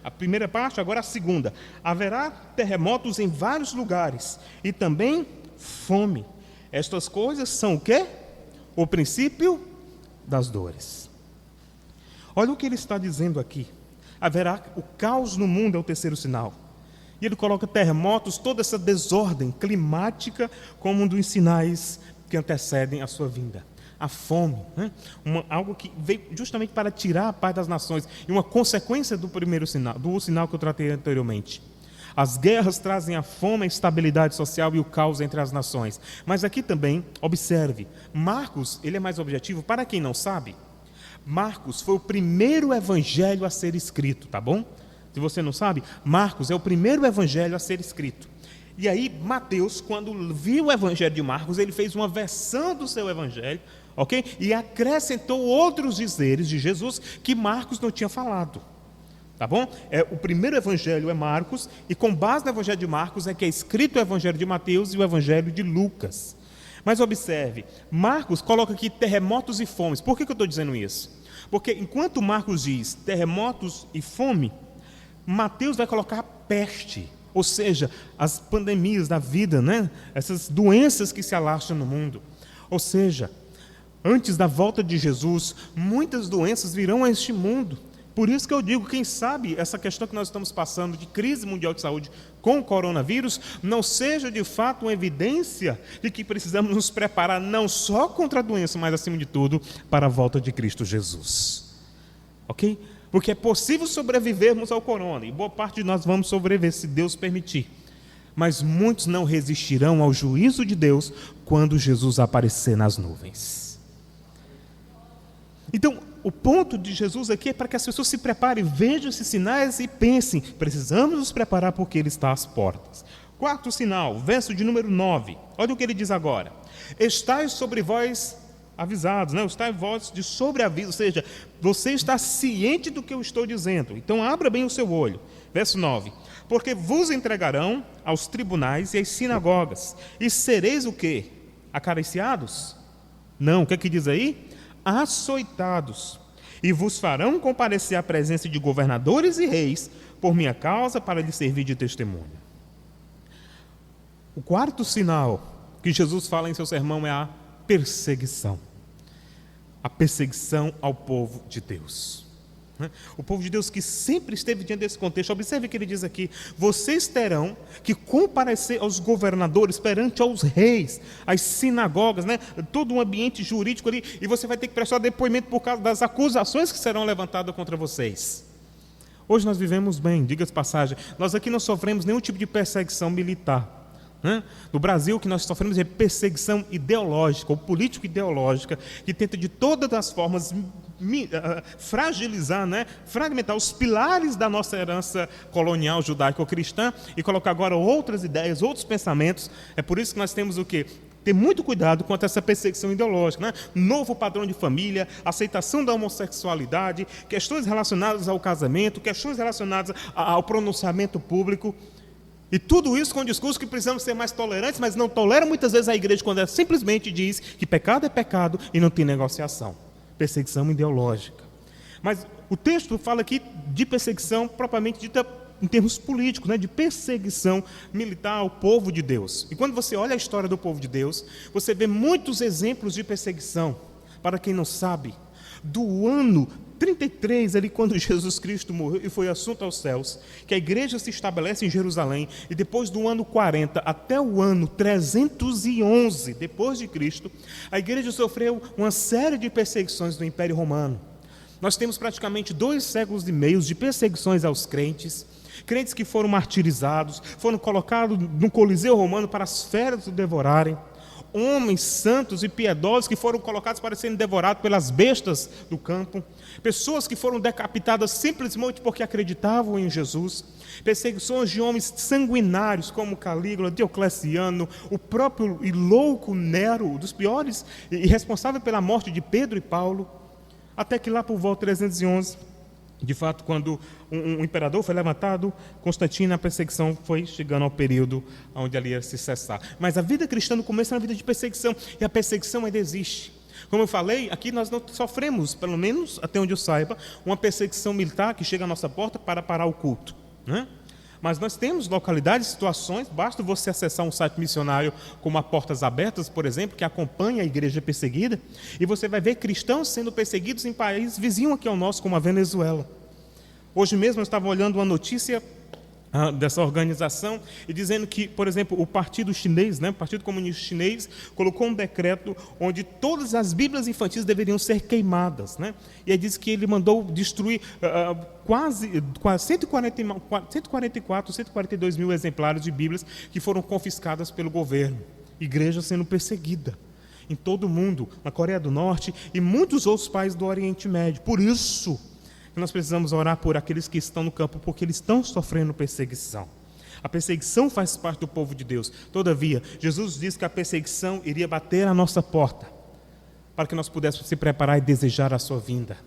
A primeira parte, agora a segunda. Haverá terremotos em vários lugares e também fome. Estas coisas são o quê? O princípio das dores. Olha o que ele está dizendo aqui. Haverá o caos no mundo, é o terceiro sinal. E ele coloca terremotos, toda essa desordem climática, como um dos sinais que antecedem a sua vinda. A fome, algo que veio justamente para tirar a paz das nações, e uma consequência do primeiro sinal, do sinal que eu tratei anteriormente. As guerras trazem a fome, a instabilidade social e o caos entre as nações. Mas aqui também, observe, Marcos, ele é mais objetivo. Para quem não sabe, Marcos foi o primeiro evangelho a ser escrito, tá bom? Se você não sabe, Marcos é o primeiro evangelho a ser escrito. E aí, Mateus, quando viu o evangelho de Marcos, ele fez uma versão do seu evangelho, ok? E acrescentou outros dizeres de Jesus que Marcos não tinha falado, tá bom? O primeiro evangelho é Marcos, e com base no evangelho de Marcos é que é escrito o evangelho de Mateus e o evangelho de Lucas. Mas observe, Marcos coloca aqui terremotos e fomes. Por que eu estou dizendo isso? Porque enquanto Marcos diz terremotos e fome, Mateus vai colocar peste, ou seja, as pandemias da vida, essas doenças que se alastram no mundo. Ou seja, antes da volta de Jesus, muitas doenças virão a este mundo. Por isso que eu digo, quem sabe essa questão que nós estamos passando de crise mundial de saúde com o coronavírus não seja de fato uma evidência de que precisamos nos preparar não só contra a doença, mas acima de tudo para a volta de Cristo Jesus. Ok? Porque é possível sobrevivermos ao corona, e boa parte de nós vamos sobreviver se Deus permitir. Mas muitos não resistirão ao juízo de Deus quando Jesus aparecer nas nuvens. Então, o ponto de Jesus aqui é para que as pessoas se preparem, vejam esses sinais e pensem, precisamos nos preparar porque Ele está às portas. Quarto sinal, verso de número 9. Olha o que ele diz agora. Estais sobre vós avisados, estais vós de sobreaviso, ou seja, você está ciente do que eu estou dizendo. Então, abra bem o seu olho. Verso 9. Porque vos entregarão aos tribunais e às sinagogas, e sereis o quê? Acariciados? Não, o que é que diz aí? Açoitados, e vos farão comparecer à presença de governadores e reis por minha causa, para lhes servir de testemunho. O quarto sinal que Jesus fala em seu sermão é a perseguição. A perseguição ao povo de Deus. O povo de Deus que sempre esteve diante desse contexto. Observe o que ele diz aqui: vocês terão que comparecer aos governadores, perante aos reis, às sinagogas, todo um ambiente jurídico ali, e você vai ter que prestar depoimento por causa das acusações que serão levantadas contra vocês. Hoje nós vivemos bem, diga-se passagem, nós aqui não sofremos nenhum tipo de perseguição militar. No Brasil, o que nós sofremos é perseguição ideológica, ou político-ideológica, que tenta de todas as formas fragilizar, fragmentar os pilares da nossa herança colonial judaico-cristã e colocar agora outras ideias, outros pensamentos. É por isso que nós temos o quê? Ter muito cuidado quanto a essa perseguição ideológica, Novo padrão de família, aceitação da homossexualidade, questões relacionadas ao casamento, questões relacionadas ao pronunciamento público. E tudo isso com o discurso que precisamos ser mais tolerantes, mas não tolera muitas vezes a igreja quando ela simplesmente diz que pecado é pecado e não tem negociação. Perseguição ideológica. Mas o texto fala aqui de perseguição propriamente dita em termos políticos, de perseguição militar ao povo de Deus. E quando você olha a história do povo de Deus, você vê muitos exemplos de perseguição. Para quem não sabe, do ano 33, ali quando Jesus Cristo morreu e foi assunto aos céus, que a igreja se estabelece em Jerusalém, e depois do ano 40 até o ano 311 depois de Cristo, a igreja sofreu uma série de perseguições do Império Romano. Nós temos praticamente 2 séculos e meio de perseguições aos crentes que foram martirizados, foram colocados no Coliseu Romano para as feras o devorarem, homens santos e piedosos que foram colocados para serem devorados pelas bestas do campo, pessoas que foram decapitadas simplesmente porque acreditavam em Jesus, perseguições de homens sanguinários como Calígula, Diocleciano, o próprio e louco Nero, um dos piores e responsável pela morte de Pedro e Paulo, até que lá por volta de 311, de fato, quando um imperador foi levantado, Constantino, a perseguição foi chegando ao período onde ali ia se cessar. Mas a vida cristã no começo é uma vida de perseguição, e a perseguição ainda existe. Como eu falei, aqui nós não sofremos, pelo menos até onde eu saiba, uma perseguição militar que chega à nossa porta para parar o culto, né? Mas nós temos localidades, situações, basta você acessar um site missionário como a Portas Abertas, por exemplo, que acompanha a igreja perseguida, e você vai ver cristãos sendo perseguidos em países vizinhos aqui ao nosso, como a Venezuela. Hoje mesmo eu estava olhando uma notícia dessa organização e dizendo que, por exemplo, o Partido Chinês, o Partido Comunista Chinês, colocou um decreto onde todas as Bíblias infantis deveriam ser queimadas, E aí diz que ele mandou destruir quase 144, 142 mil exemplares de Bíblias que foram confiscadas pelo governo. Igreja sendo perseguida em todo o mundo, na Coreia do Norte e muitos outros países do Oriente Médio. Por isso nós precisamos orar por aqueles que estão no campo, porque eles estão sofrendo perseguição. A perseguição faz parte do povo de Deus. Todavia, Jesus disse que a perseguição iria bater à nossa porta, para que nós pudéssemos se preparar e desejar a sua vinda.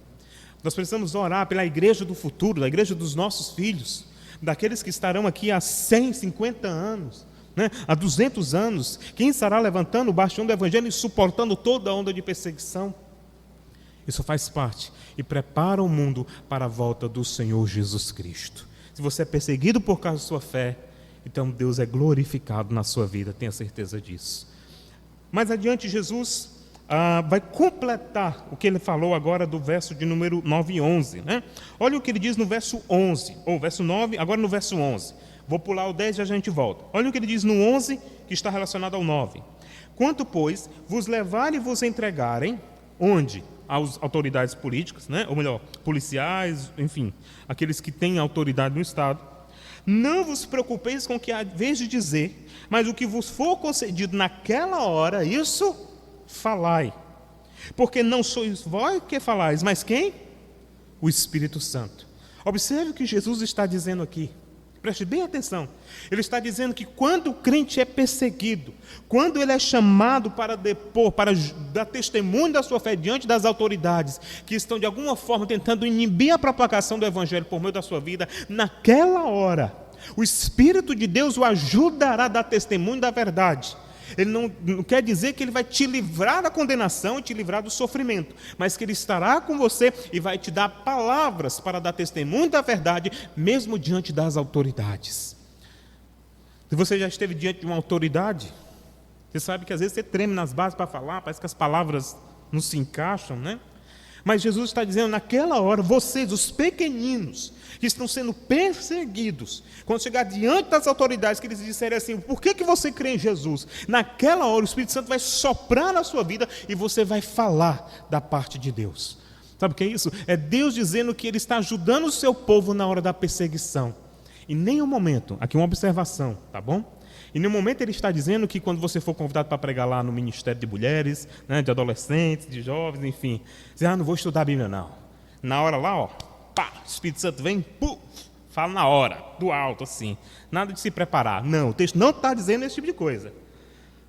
Nós precisamos orar pela igreja do futuro, da igreja dos nossos filhos, daqueles que estarão aqui há 150 anos, há 200 anos. Quem estará levantando o bastião do Evangelho e suportando toda a onda de perseguição? Isso faz parte e prepara o mundo para a volta do Senhor Jesus Cristo. Se você é perseguido por causa da sua fé, então Deus é glorificado na sua vida, tenha certeza disso. Mais adiante, Jesus vai completar o que ele falou agora do verso de número 9 e 11. Olha o que ele diz no verso 11, ou verso 9, agora no verso 11. Vou pular o 10 e a gente volta. Olha o que ele diz no 11, que está relacionado ao 9. Quanto, pois, vos levarem e vos entregarem, onde? Às autoridades políticas, ou melhor, policiais, enfim, aqueles que têm autoridade no Estado. Não vos preocupeis com o que há vez de dizer, mas o que vos for concedido naquela hora, isso falai. Porque não sois vós que falais, mas quem? O Espírito Santo. Observe o que Jesus está dizendo aqui. Preste bem atenção. Ele está dizendo que quando o crente é perseguido, quando ele é chamado para depor, para dar testemunho da sua fé diante das autoridades que estão de alguma forma tentando inibir a propagação do Evangelho por meio da sua vida, naquela hora, o Espírito de Deus o ajudará a dar testemunho da verdade. Ele não quer dizer que ele vai te livrar da condenação e te livrar do sofrimento, mas que ele estará com você e vai te dar palavras para dar testemunho da verdade, mesmo diante das autoridades. Se você já esteve diante de uma autoridade, você sabe que às vezes você treme nas bases para falar, parece que as palavras não se encaixam, Mas Jesus está dizendo, naquela hora, vocês, os pequeninos, que estão sendo perseguidos, quando chegar diante das autoridades, que eles disserem assim, por que você crê em Jesus? Naquela hora, o Espírito Santo vai soprar na sua vida e você vai falar da parte de Deus. Sabe o que é isso? É Deus dizendo que Ele está ajudando o seu povo na hora da perseguição. Em nenhum momento, aqui uma observação, tá bom? Em nenhum momento ele está dizendo que quando você for convidado para pregar lá no Ministério de Mulheres, de adolescentes, de jovens, enfim, você não vou estudar a Bíblia não. Na hora lá, pá, o Espírito Santo vem, fala na hora, do alto assim, nada de se preparar. Não, o texto não está dizendo esse tipo de coisa.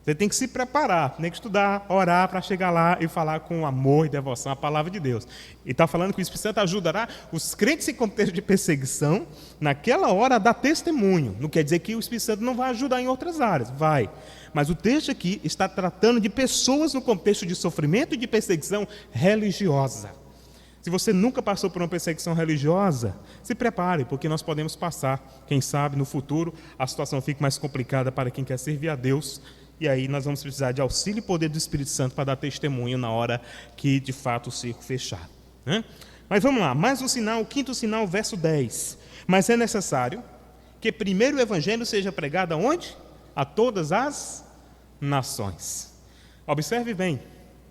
Você tem que se preparar, tem que estudar, orar para chegar lá e falar com amor e devoção a palavra de Deus. E está falando que o Espírito Santo ajudará os crentes em contexto de perseguição, naquela hora, a dar testemunho. Não quer dizer que o Espírito Santo não vai ajudar em outras áreas, vai. Mas o texto aqui está tratando de pessoas no contexto de sofrimento e de perseguição religiosa. Se você nunca passou por uma perseguição religiosa, se prepare, porque nós podemos passar. Quem sabe no futuro a situação fique mais complicada para quem quer servir a Deus. E aí nós vamos precisar de auxílio e poder do Espírito Santo para dar testemunho na hora que de fato o circo fechar. Mas vamos lá, mais um sinal, o quinto sinal, verso 10. Mas é necessário que primeiro o evangelho seja pregado aonde? A todas as nações. Observe bem,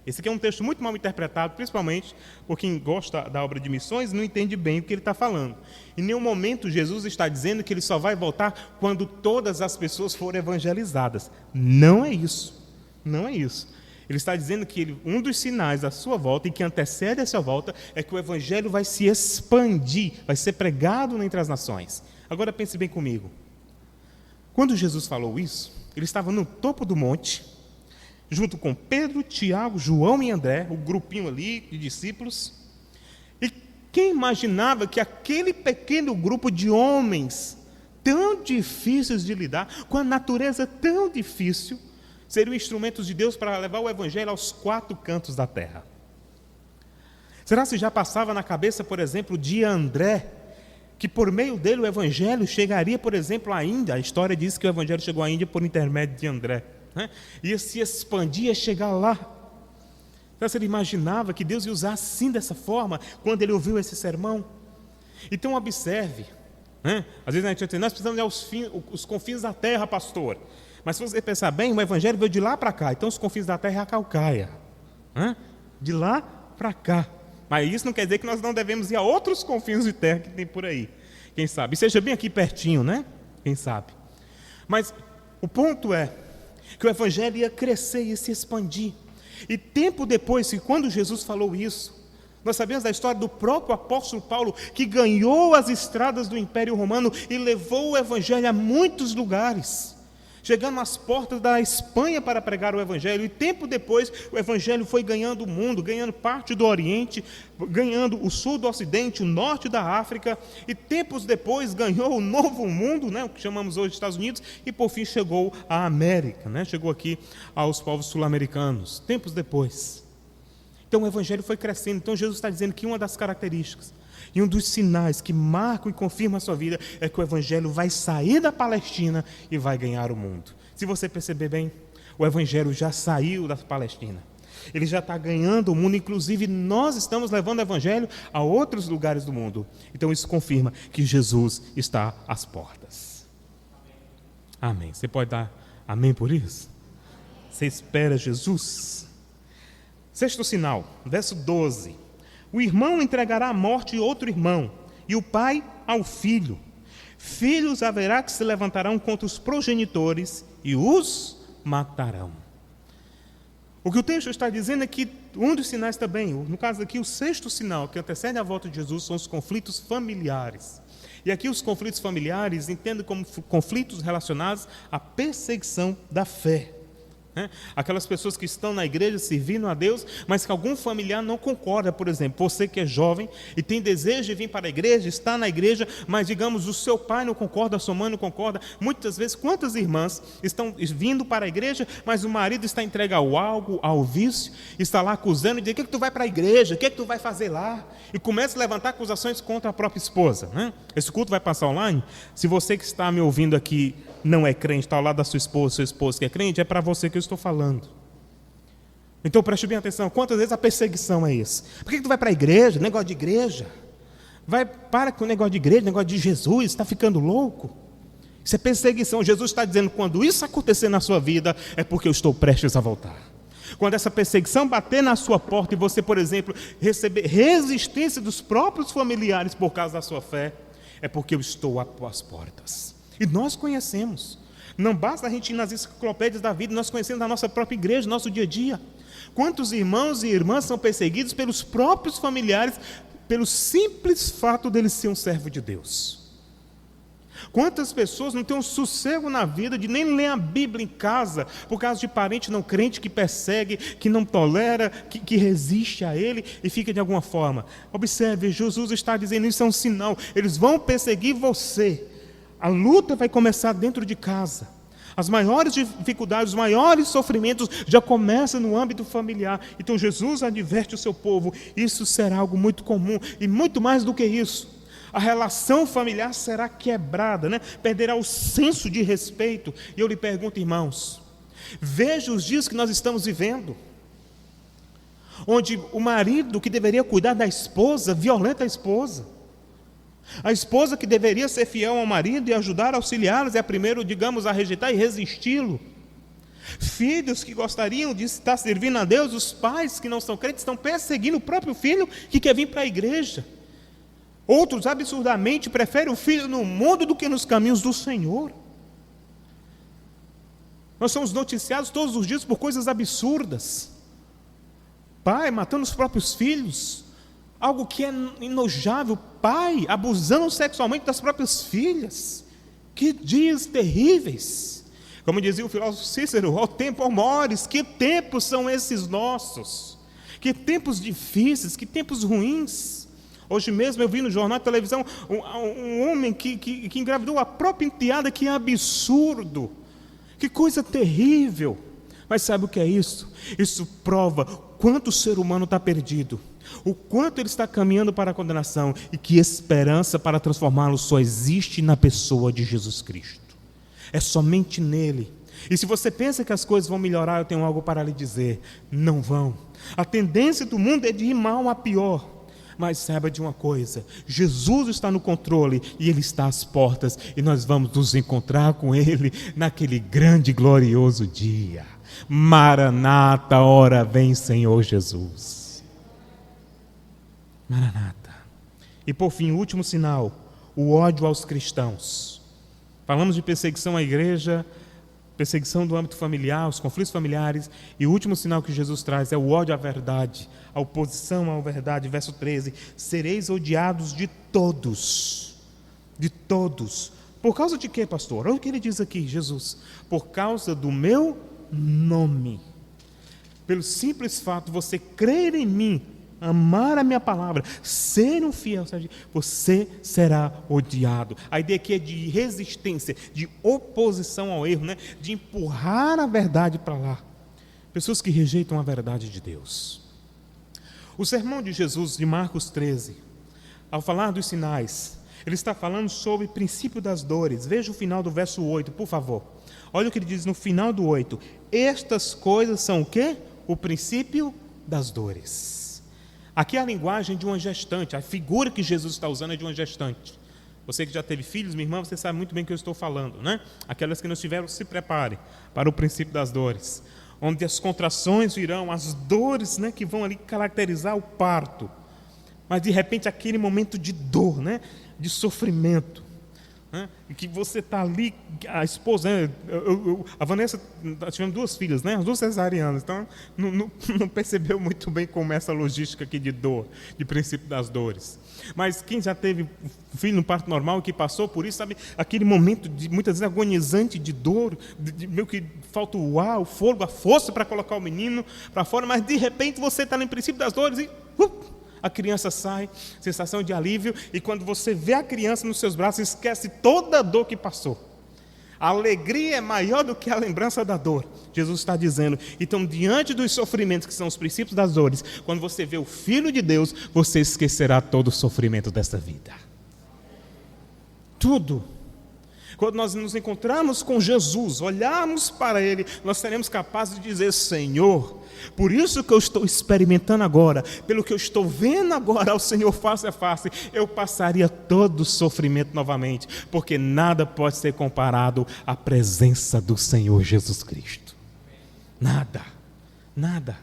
esse aqui é um texto muito mal interpretado, principalmente por quem gosta da obra de missões e não entende bem o que ele está falando. Em nenhum momento Jesus está dizendo que ele só vai voltar quando todas as pessoas forem evangelizadas. Não é isso. Não é isso. Ele está dizendo que um dos sinais da sua volta e que antecede a sua volta é que o evangelho vai se expandir, vai ser pregado entre as nações. Agora pense bem comigo. Quando Jesus falou isso, ele estava no topo do monte, junto com Pedro, Tiago, João e André, o grupinho ali de discípulos. E quem imaginava que aquele pequeno grupo de homens, tão difíceis de lidar, com a natureza tão difícil, seriam instrumentos de Deus para levar o evangelho aos 4 cantos da terra? Será que já passava na cabeça, por exemplo, de André, que por meio dele o evangelho chegaria, por exemplo, à Índia? A história diz que o evangelho chegou à Índia por intermédio de André, né? Ia se expandir, ia chegar lá. Então, ele imaginava que Deus ia usar assim, dessa forma, quando ele ouviu esse sermão? Então observe, né? Às vezes a gente diz, nós precisamos ir aos confins da terra, pastor. Mas se você pensar bem, o evangelho veio de lá para cá. Então os confins da terra é a Calcaia, né? De lá para cá. Mas isso não quer dizer que nós não devemos ir a outros confins de terra que tem por aí. Quem sabe? E seja bem aqui pertinho, né? Quem sabe? Mas o ponto é que o evangelho ia crescer, ia se expandir. E tempo depois, que quando Jesus falou isso, nós sabemos da história do próprio apóstolo Paulo, que ganhou as estradas do Império Romano e levou o evangelho a muitos lugares, chegando às portas da Espanha para pregar o evangelho. E tempo depois o evangelho foi ganhando o mundo, ganhando parte do Oriente, ganhando o sul do Ocidente, o norte da África, e tempos depois ganhou o novo mundo, né, o que chamamos hoje de Estados Unidos, e por fim chegou à América, né, chegou aqui aos povos sul-americanos, tempos depois. Então o evangelho foi crescendo. Então Jesus está dizendo que uma das características e um dos sinais que marcam e confirmam a sua vida é que o evangelho vai sair da Palestina e vai ganhar o mundo. Se você perceber bem, o evangelho já saiu da Palestina. Ele já está ganhando o mundo, inclusive nós estamos levando o evangelho a outros lugares do mundo. Então isso confirma que Jesus está às portas. Amém. Você pode dar amém por isso? Você espera Jesus? Sexto sinal, verso 12. O irmão entregará à morte outro irmão, e o pai ao filho. Filhos haverá que se levantarão contra os progenitores e os matarão. O que o texto está dizendo é que um dos sinais também, no caso aqui, o sexto sinal que antecede a volta de Jesus, são os conflitos familiares. E aqui os conflitos familiares entendem como conflitos relacionados à perseguição da fé. Aquelas pessoas que estão na igreja servindo a Deus, mas que algum familiar não concorda. Por exemplo, você que é jovem e tem desejo de vir para a igreja, está na igreja, mas digamos o seu pai não concorda, a sua mãe não concorda. Muitas vezes, quantas irmãs estão vindo para a igreja, mas o marido está entregue ao álcool, ao vício, está lá acusando e diz: o que tu vai para a igreja, o que tu vai fazer lá? E começa a levantar acusações contra a própria esposa, né? Esse culto vai passar online. Se você que está me ouvindo aqui não é crente, está ao lado da sua esposa que é crente, é para você que eu estou falando. Então preste bem atenção, quantas vezes a perseguição é isso? Por que tu vai para a igreja, negócio de igreja? Para com o negócio de igreja, negócio de Jesus, está ficando louco? Isso é perseguição. Jesus está dizendo, quando isso acontecer na sua vida, é porque eu estou prestes a voltar. Quando essa perseguição bater na sua porta e você, por exemplo, receber resistência dos próprios familiares por causa da sua fé, é porque eu estou às portas. E nós conhecemos. Não basta a gente ir nas enciclopédias da vida, nós conhecemos a nossa própria igreja, nosso dia a dia. Quantos irmãos e irmãs são perseguidos pelos próprios familiares, pelo simples fato dele ser um servo de Deus? Quantas pessoas não têm um sossego na vida de nem ler a Bíblia em casa, por causa de parente não crente que persegue, que não tolera, que resiste a ele e fica de alguma forma? Observe, Jesus está dizendo, isso é um sinal, eles vão perseguir você. A luta vai começar dentro de casa. As maiores dificuldades, os maiores sofrimentos já começam no âmbito familiar. Então Jesus adverte o seu povo, isso será algo muito comum. E muito mais do que isso, a relação familiar será quebrada, né? Perderá o senso de respeito. E eu lhe pergunto, irmãos, veja os dias que nós estamos vivendo. onde o marido que deveria cuidar da esposa, violenta a esposa que deveria ser fiel ao marido e ajudar a auxiliá-los, é a primeiro, digamos, a rejeitar e resisti-lo. Filhos que gostariam de estar servindo a Deus, os pais que não são crentes estão perseguindo o próprio filho que quer vir para a igreja. Outros absurdamente preferem o filho no mundo do que nos caminhos do Senhor. Nós somos noticiados todos os dias por coisas absurdas. Pai matando os próprios filhos, algo que é enojável. Pai abusando sexualmente das próprias filhas. Que dias terríveis! Como dizia o filósofo Cícero, ó tempo, ó mores, que tempos são esses nossos? Que tempos difíceis, que tempos ruins. Hoje mesmo eu vi no jornal de televisão um homem que engravidou a própria enteada, que absurdo. Que coisa terrível. Mas sabe o que é isso? Isso prova quanto o ser humano está perdido, o quanto ele está caminhando para a condenação, e que esperança para transformá-lo só existe na pessoa de Jesus Cristo. É somente nele. E se você pensa que as coisas vão melhorar, eu tenho algo para lhe dizer: não vão. A tendência do mundo é de ir mal a pior. Mas saiba de uma coisa: Jesus está no controle e Ele está às portas, e nós vamos nos encontrar com Ele naquele grande e glorioso dia. Maranata, ora vem Senhor Jesus. Maranata. E por fim, o último sinal: o ódio aos cristãos. Falamos de perseguição à igreja, perseguição do âmbito familiar, os conflitos familiares, e o último sinal que Jesus traz é o ódio à verdade, a oposição à verdade. Verso 13: sereis odiados de todos. De todos. Por causa de quê, pastor? Olha o que ele diz aqui, Jesus. Por causa do meu nome. Pelo simples fato de você crer em mim, amar a minha palavra, ser um fiel, você será odiado. A ideia aqui é de resistência, de oposição ao erro, né? De empurrar a verdade para lá. Pessoas que rejeitam a verdade de Deus. O sermão de Jesus, de Marcos 13, ao falar dos sinais, ele está falando sobre o princípio das dores. Veja o final do verso 8, por favor. Olha o que ele diz no final do 8. Estas coisas são o quê? O princípio das dores. Aqui é a linguagem de uma gestante, a figura que Jesus está usando é de uma gestante. Você que já teve filhos, minha irmã, você sabe muito bem o que eu estou falando, né? Aquelas que não tiveram, se prepare para o princípio das dores, onde as contrações virão, as dores, né, que vão ali caracterizar o parto. Mas de repente aquele momento de dor, né, de sofrimento, né, e que você está ali, a esposa, né, a Vanessa, nós tivemos 2 filhas, né, as 2 cesarianas, então não percebeu muito bem como é essa logística aqui de dor, de princípio das dores. Mas quem já teve filho no parto normal e que passou por isso, sabe, aquele momento de, muitas vezes, agonizante de dor, meio que falta o ar, o fôlego, a força para colocar o menino para fora, mas de repente você está no princípio das dores e a criança sai, sensação de alívio, e quando você vê a criança nos seus braços, esquece toda a dor que passou. A alegria é maior do que a lembrança da dor. Jesus está dizendo, então, diante dos sofrimentos que são os princípios das dores, quando você vê o Filho de Deus, você esquecerá todo o sofrimento dessa vida. Tudo. Quando nós nos encontrarmos com Jesus, olharmos para Ele, nós seremos capazes de dizer: Senhor, por isso que eu estou experimentando agora, pelo que eu estou vendo agora ao Senhor face a face, eu passaria todo o sofrimento novamente, porque nada pode ser comparado à presença do Senhor Jesus Cristo. Nada, nada.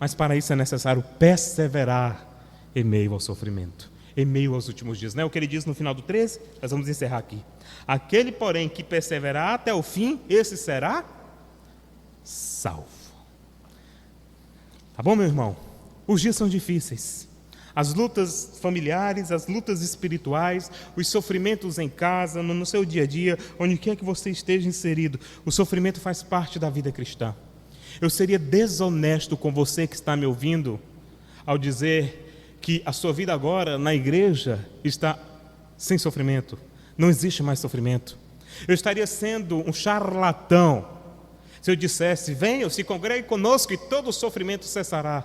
Mas para isso é necessário perseverar em meio ao sofrimento, em meio aos últimos dias. Não é o que ele diz no final do 13? Nós vamos encerrar aqui. Aquele, porém, que perseverar até o fim, esse será salvo. Tá bom, meu irmão? Os dias são difíceis. As lutas familiares, as lutas espirituais, os sofrimentos em casa, no seu dia a dia, onde quer que você esteja inserido, o sofrimento faz parte da vida cristã. Eu seria desonesto com você que está me ouvindo ao dizer que a sua vida agora na igreja está sem sofrimento. Não existe mais sofrimento. Eu estaria sendo um charlatão se eu dissesse: venham, se congregue conosco e todo o sofrimento cessará.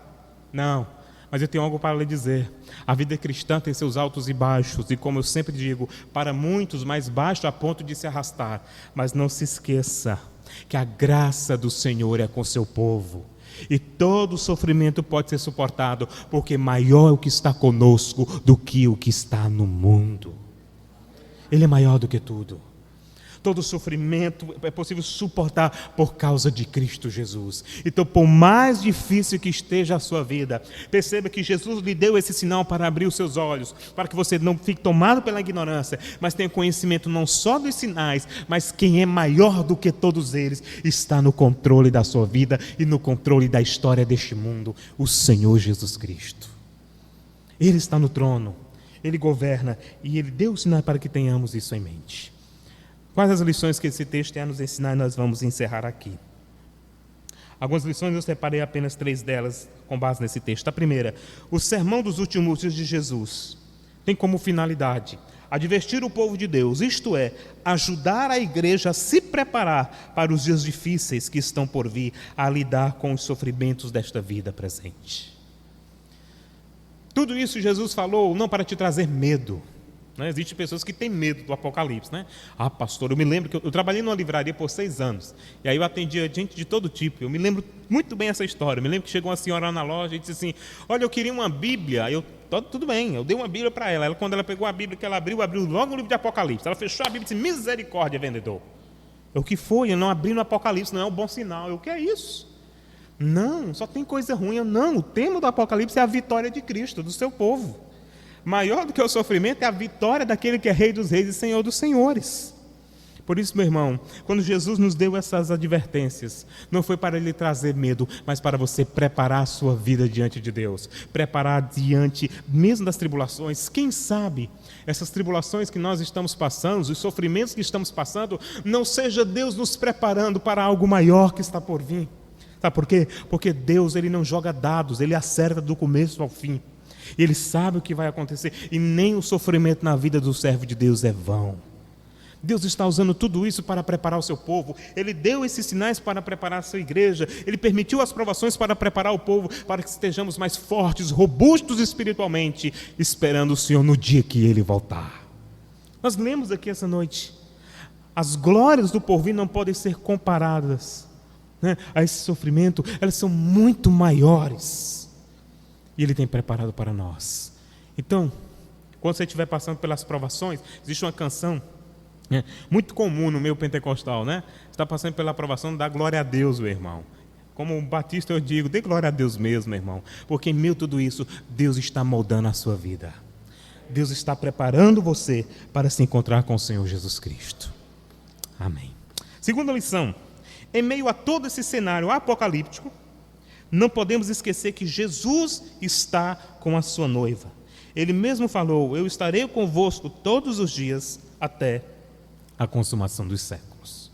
Não, mas eu tenho algo para lhe dizer. A vida cristã tem seus altos e baixos, e como eu sempre digo, para muitos mais baixo a ponto de se arrastar. Mas não se esqueça que a graça do Senhor é com seu povo, E todo sofrimento pode ser suportado, porque maior é o que está conosco do que o que está no mundo. Ele é maior do que tudo. Todo sofrimento é possível suportar por causa de Cristo Jesus. Então, por mais difícil que esteja a sua vida, perceba que Jesus lhe deu esse sinal para abrir os seus olhos, para que você não fique tomado pela ignorância, mas tenha conhecimento não só dos sinais, mas quem é maior do que todos eles, está no controle da sua vida e no controle da história deste mundo, o Senhor Jesus Cristo. Ele está no trono, Ele governa e Ele deu o sinal para que tenhamos isso em mente. Quais as lições que esse texto tem a nos ensinar e nós vamos encerrar aqui? Algumas lições, eu separei apenas 3 delas com base nesse texto. A primeira, o sermão dos últimos dias de Jesus tem como finalidade advertir o povo de Deus, isto é, ajudar a igreja a se preparar para os dias difíceis que estão por vir, a lidar com os sofrimentos desta vida presente. Tudo isso Jesus falou não para te trazer medo. Existem pessoas que têm medo do Apocalipse, né? Ah, pastor, eu me lembro que eu trabalhei numa livraria por 6 anos, e aí eu atendia gente de todo tipo. Eu me lembro muito bem essa história. Eu me lembro que chegou uma senhora na loja e disse assim: olha, eu queria uma Bíblia. Tudo bem, eu dei uma Bíblia para ela. Quando ela pegou a Bíblia que ela abriu logo o livro de Apocalipse. Ela fechou a Bíblia e disse: misericórdia, vendedor. O que foi? Eu não abri no Apocalipse, não é um bom sinal. O que é isso? Não, só tem coisa ruim. Não, o tema do Apocalipse é a vitória de Cristo, do seu povo. Maior do que o sofrimento é a vitória daquele que é Rei dos Reis e Senhor dos Senhores. Por isso, meu irmão, quando Jesus nos deu essas advertências, não foi para Ele trazer medo, mas para você preparar a sua vida diante de Deus. Preparar diante mesmo das tribulações. Quem sabe essas tribulações que nós estamos passando, os sofrimentos que estamos passando, não seja Deus nos preparando para algo maior que está por vir. Sabe por quê? Porque Deus, Ele não joga dados, Ele acerta do começo ao fim. Ele sabe o que vai acontecer, e nem o sofrimento na vida do servo de Deus é vão. Deus está usando tudo isso para preparar o seu povo. Ele deu esses sinais para preparar a sua igreja. Ele permitiu as provações para preparar o povo, para que estejamos mais fortes, robustos espiritualmente, esperando o Senhor no dia que Ele voltar. Nós lemos aqui essa noite, as glórias do porvir não podem ser comparadas, né, a esse sofrimento. Elas são muito maiores. E Ele tem preparado para nós. Então, quando você estiver passando pelas provações, existe uma canção muito comum no meio pentecostal, né? Você está passando pela provação, dá glória a Deus, meu irmão. Como batista eu digo, dê glória a Deus mesmo, meu irmão. Porque em meio a tudo isso, Deus está moldando a sua vida. Deus está preparando você para se encontrar com o Senhor Jesus Cristo. Amém. Segunda lição. Em meio a todo esse cenário apocalíptico, não podemos esquecer que Jesus está com a sua noiva. Ele mesmo falou: eu estarei convosco todos os dias até a consumação dos séculos.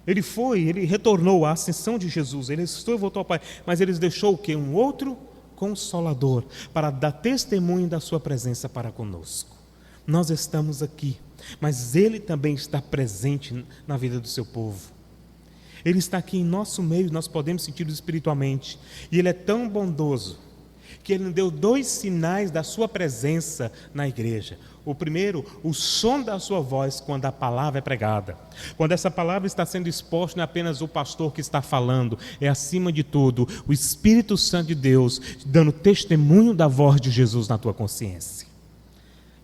Ele retornou à ascensão de Jesus, ele ressuscitou e voltou ao Pai, mas ele deixou o quê? Um outro Consolador, para dar testemunho da sua presença para conosco. Nós estamos aqui, mas Ele também está presente na vida do seu povo. Ele está aqui em nosso meio, nós podemos senti-lo espiritualmente. E Ele é tão bondoso que Ele nos deu 2 sinais da sua presença na igreja. O primeiro, o som da sua voz quando a palavra é pregada. Quando essa palavra está sendo exposta, não é apenas o pastor que está falando, é acima de tudo o Espírito Santo de Deus dando testemunho da voz de Jesus na tua consciência.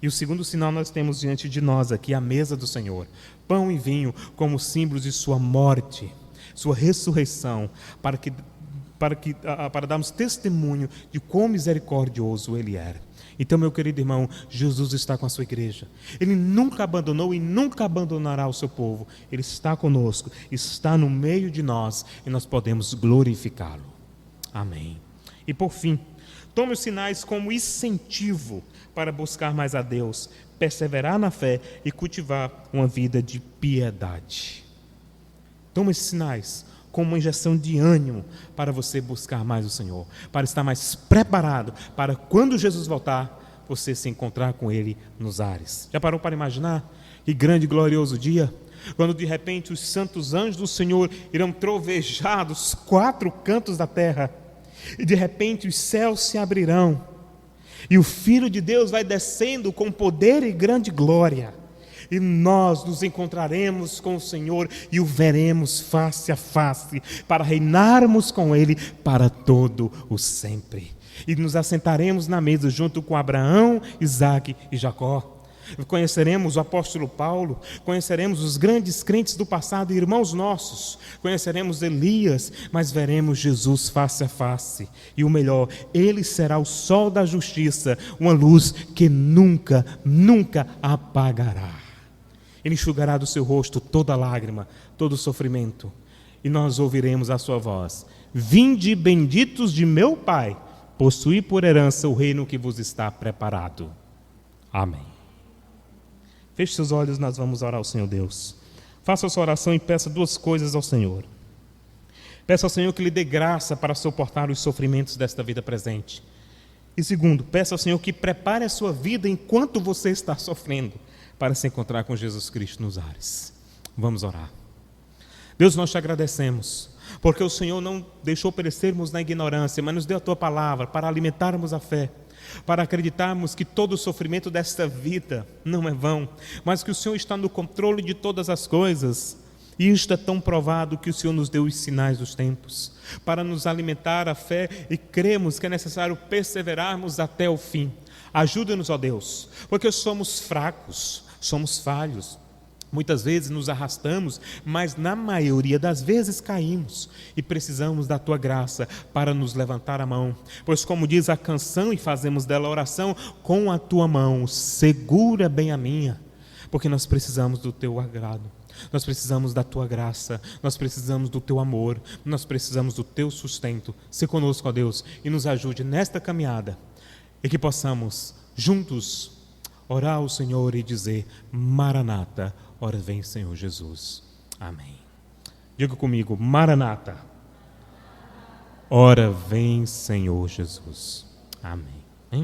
E o segundo sinal nós temos diante de nós aqui, a mesa do Senhor. Pão e vinho como símbolos de sua morte, sua ressurreição, para darmos testemunho de quão misericordioso Ele era. Então, meu querido irmão, Jesus está com a sua igreja. Ele nunca abandonou e nunca abandonará o seu povo. Ele está conosco, está no meio de nós e nós podemos glorificá-lo. Amém. E por fim, tome os sinais como incentivo para buscar mais a Deus, perseverar na fé e cultivar uma vida de piedade. Tome esses sinais como uma injeção de ânimo para você buscar mais o Senhor, para estar mais preparado para quando Jesus voltar, você se encontrar com Ele nos ares. Já parou para imaginar que grande e glorioso dia, quando de repente os santos anjos do Senhor irão trovejar dos 4 cantos da terra, e de repente os céus se abrirão, e o Filho de Deus vai descendo com poder e grande glória, e nós nos encontraremos com o Senhor e o veremos face a face, para reinarmos com Ele para todo o sempre. E nos assentaremos na mesa junto com Abraão, Isaque e Jacó. Conheceremos o apóstolo Paulo, conheceremos os grandes crentes do passado, irmãos nossos, conheceremos Elias, mas veremos Jesus face a face. E o melhor, Ele será o sol da justiça, uma luz que nunca, nunca apagará. Ele enxugará do seu rosto toda lágrima, todo sofrimento, e nós ouviremos a sua voz: vinde, benditos de meu Pai, possuí por herança o reino que vos está preparado. Amém. Feche seus olhos, nós vamos orar ao Senhor Deus. Faça a sua oração e peça duas coisas ao Senhor. Peça ao Senhor que lhe dê graça para suportar os sofrimentos desta vida presente. E segundo, peça ao Senhor que prepare a sua vida enquanto você está sofrendo, para se encontrar com Jesus Cristo nos ares. Vamos orar. Deus, nós te agradecemos, porque o Senhor não deixou perecermos na ignorância, mas nos deu a tua palavra para alimentarmos a fé, para acreditarmos que todo o sofrimento desta vida não é vão, mas que o Senhor está no controle de todas as coisas. E isto é tão provado que o Senhor nos deu os sinais dos tempos, para nos alimentar a fé, e cremos que é necessário perseverarmos até o fim. Ajuda-nos, ó Deus, porque somos fracos, somos falhos. Muitas vezes nos arrastamos, mas na maioria das vezes caímos, e precisamos da tua graça para nos levantar a mão, pois como diz a canção, e fazemos dela oração: com a tua mão segura bem a minha, porque nós precisamos do teu agrado, nós precisamos da tua graça, nós precisamos do teu amor, nós precisamos do teu sustento. Se conosco, ó Deus, e nos ajude nesta caminhada, e que possamos juntos orar ao Senhor e dizer: Maranata, ora vem, Senhor Jesus. Amém. Diga comigo: Maranata, ora vem, Senhor Jesus. Amém. Amém.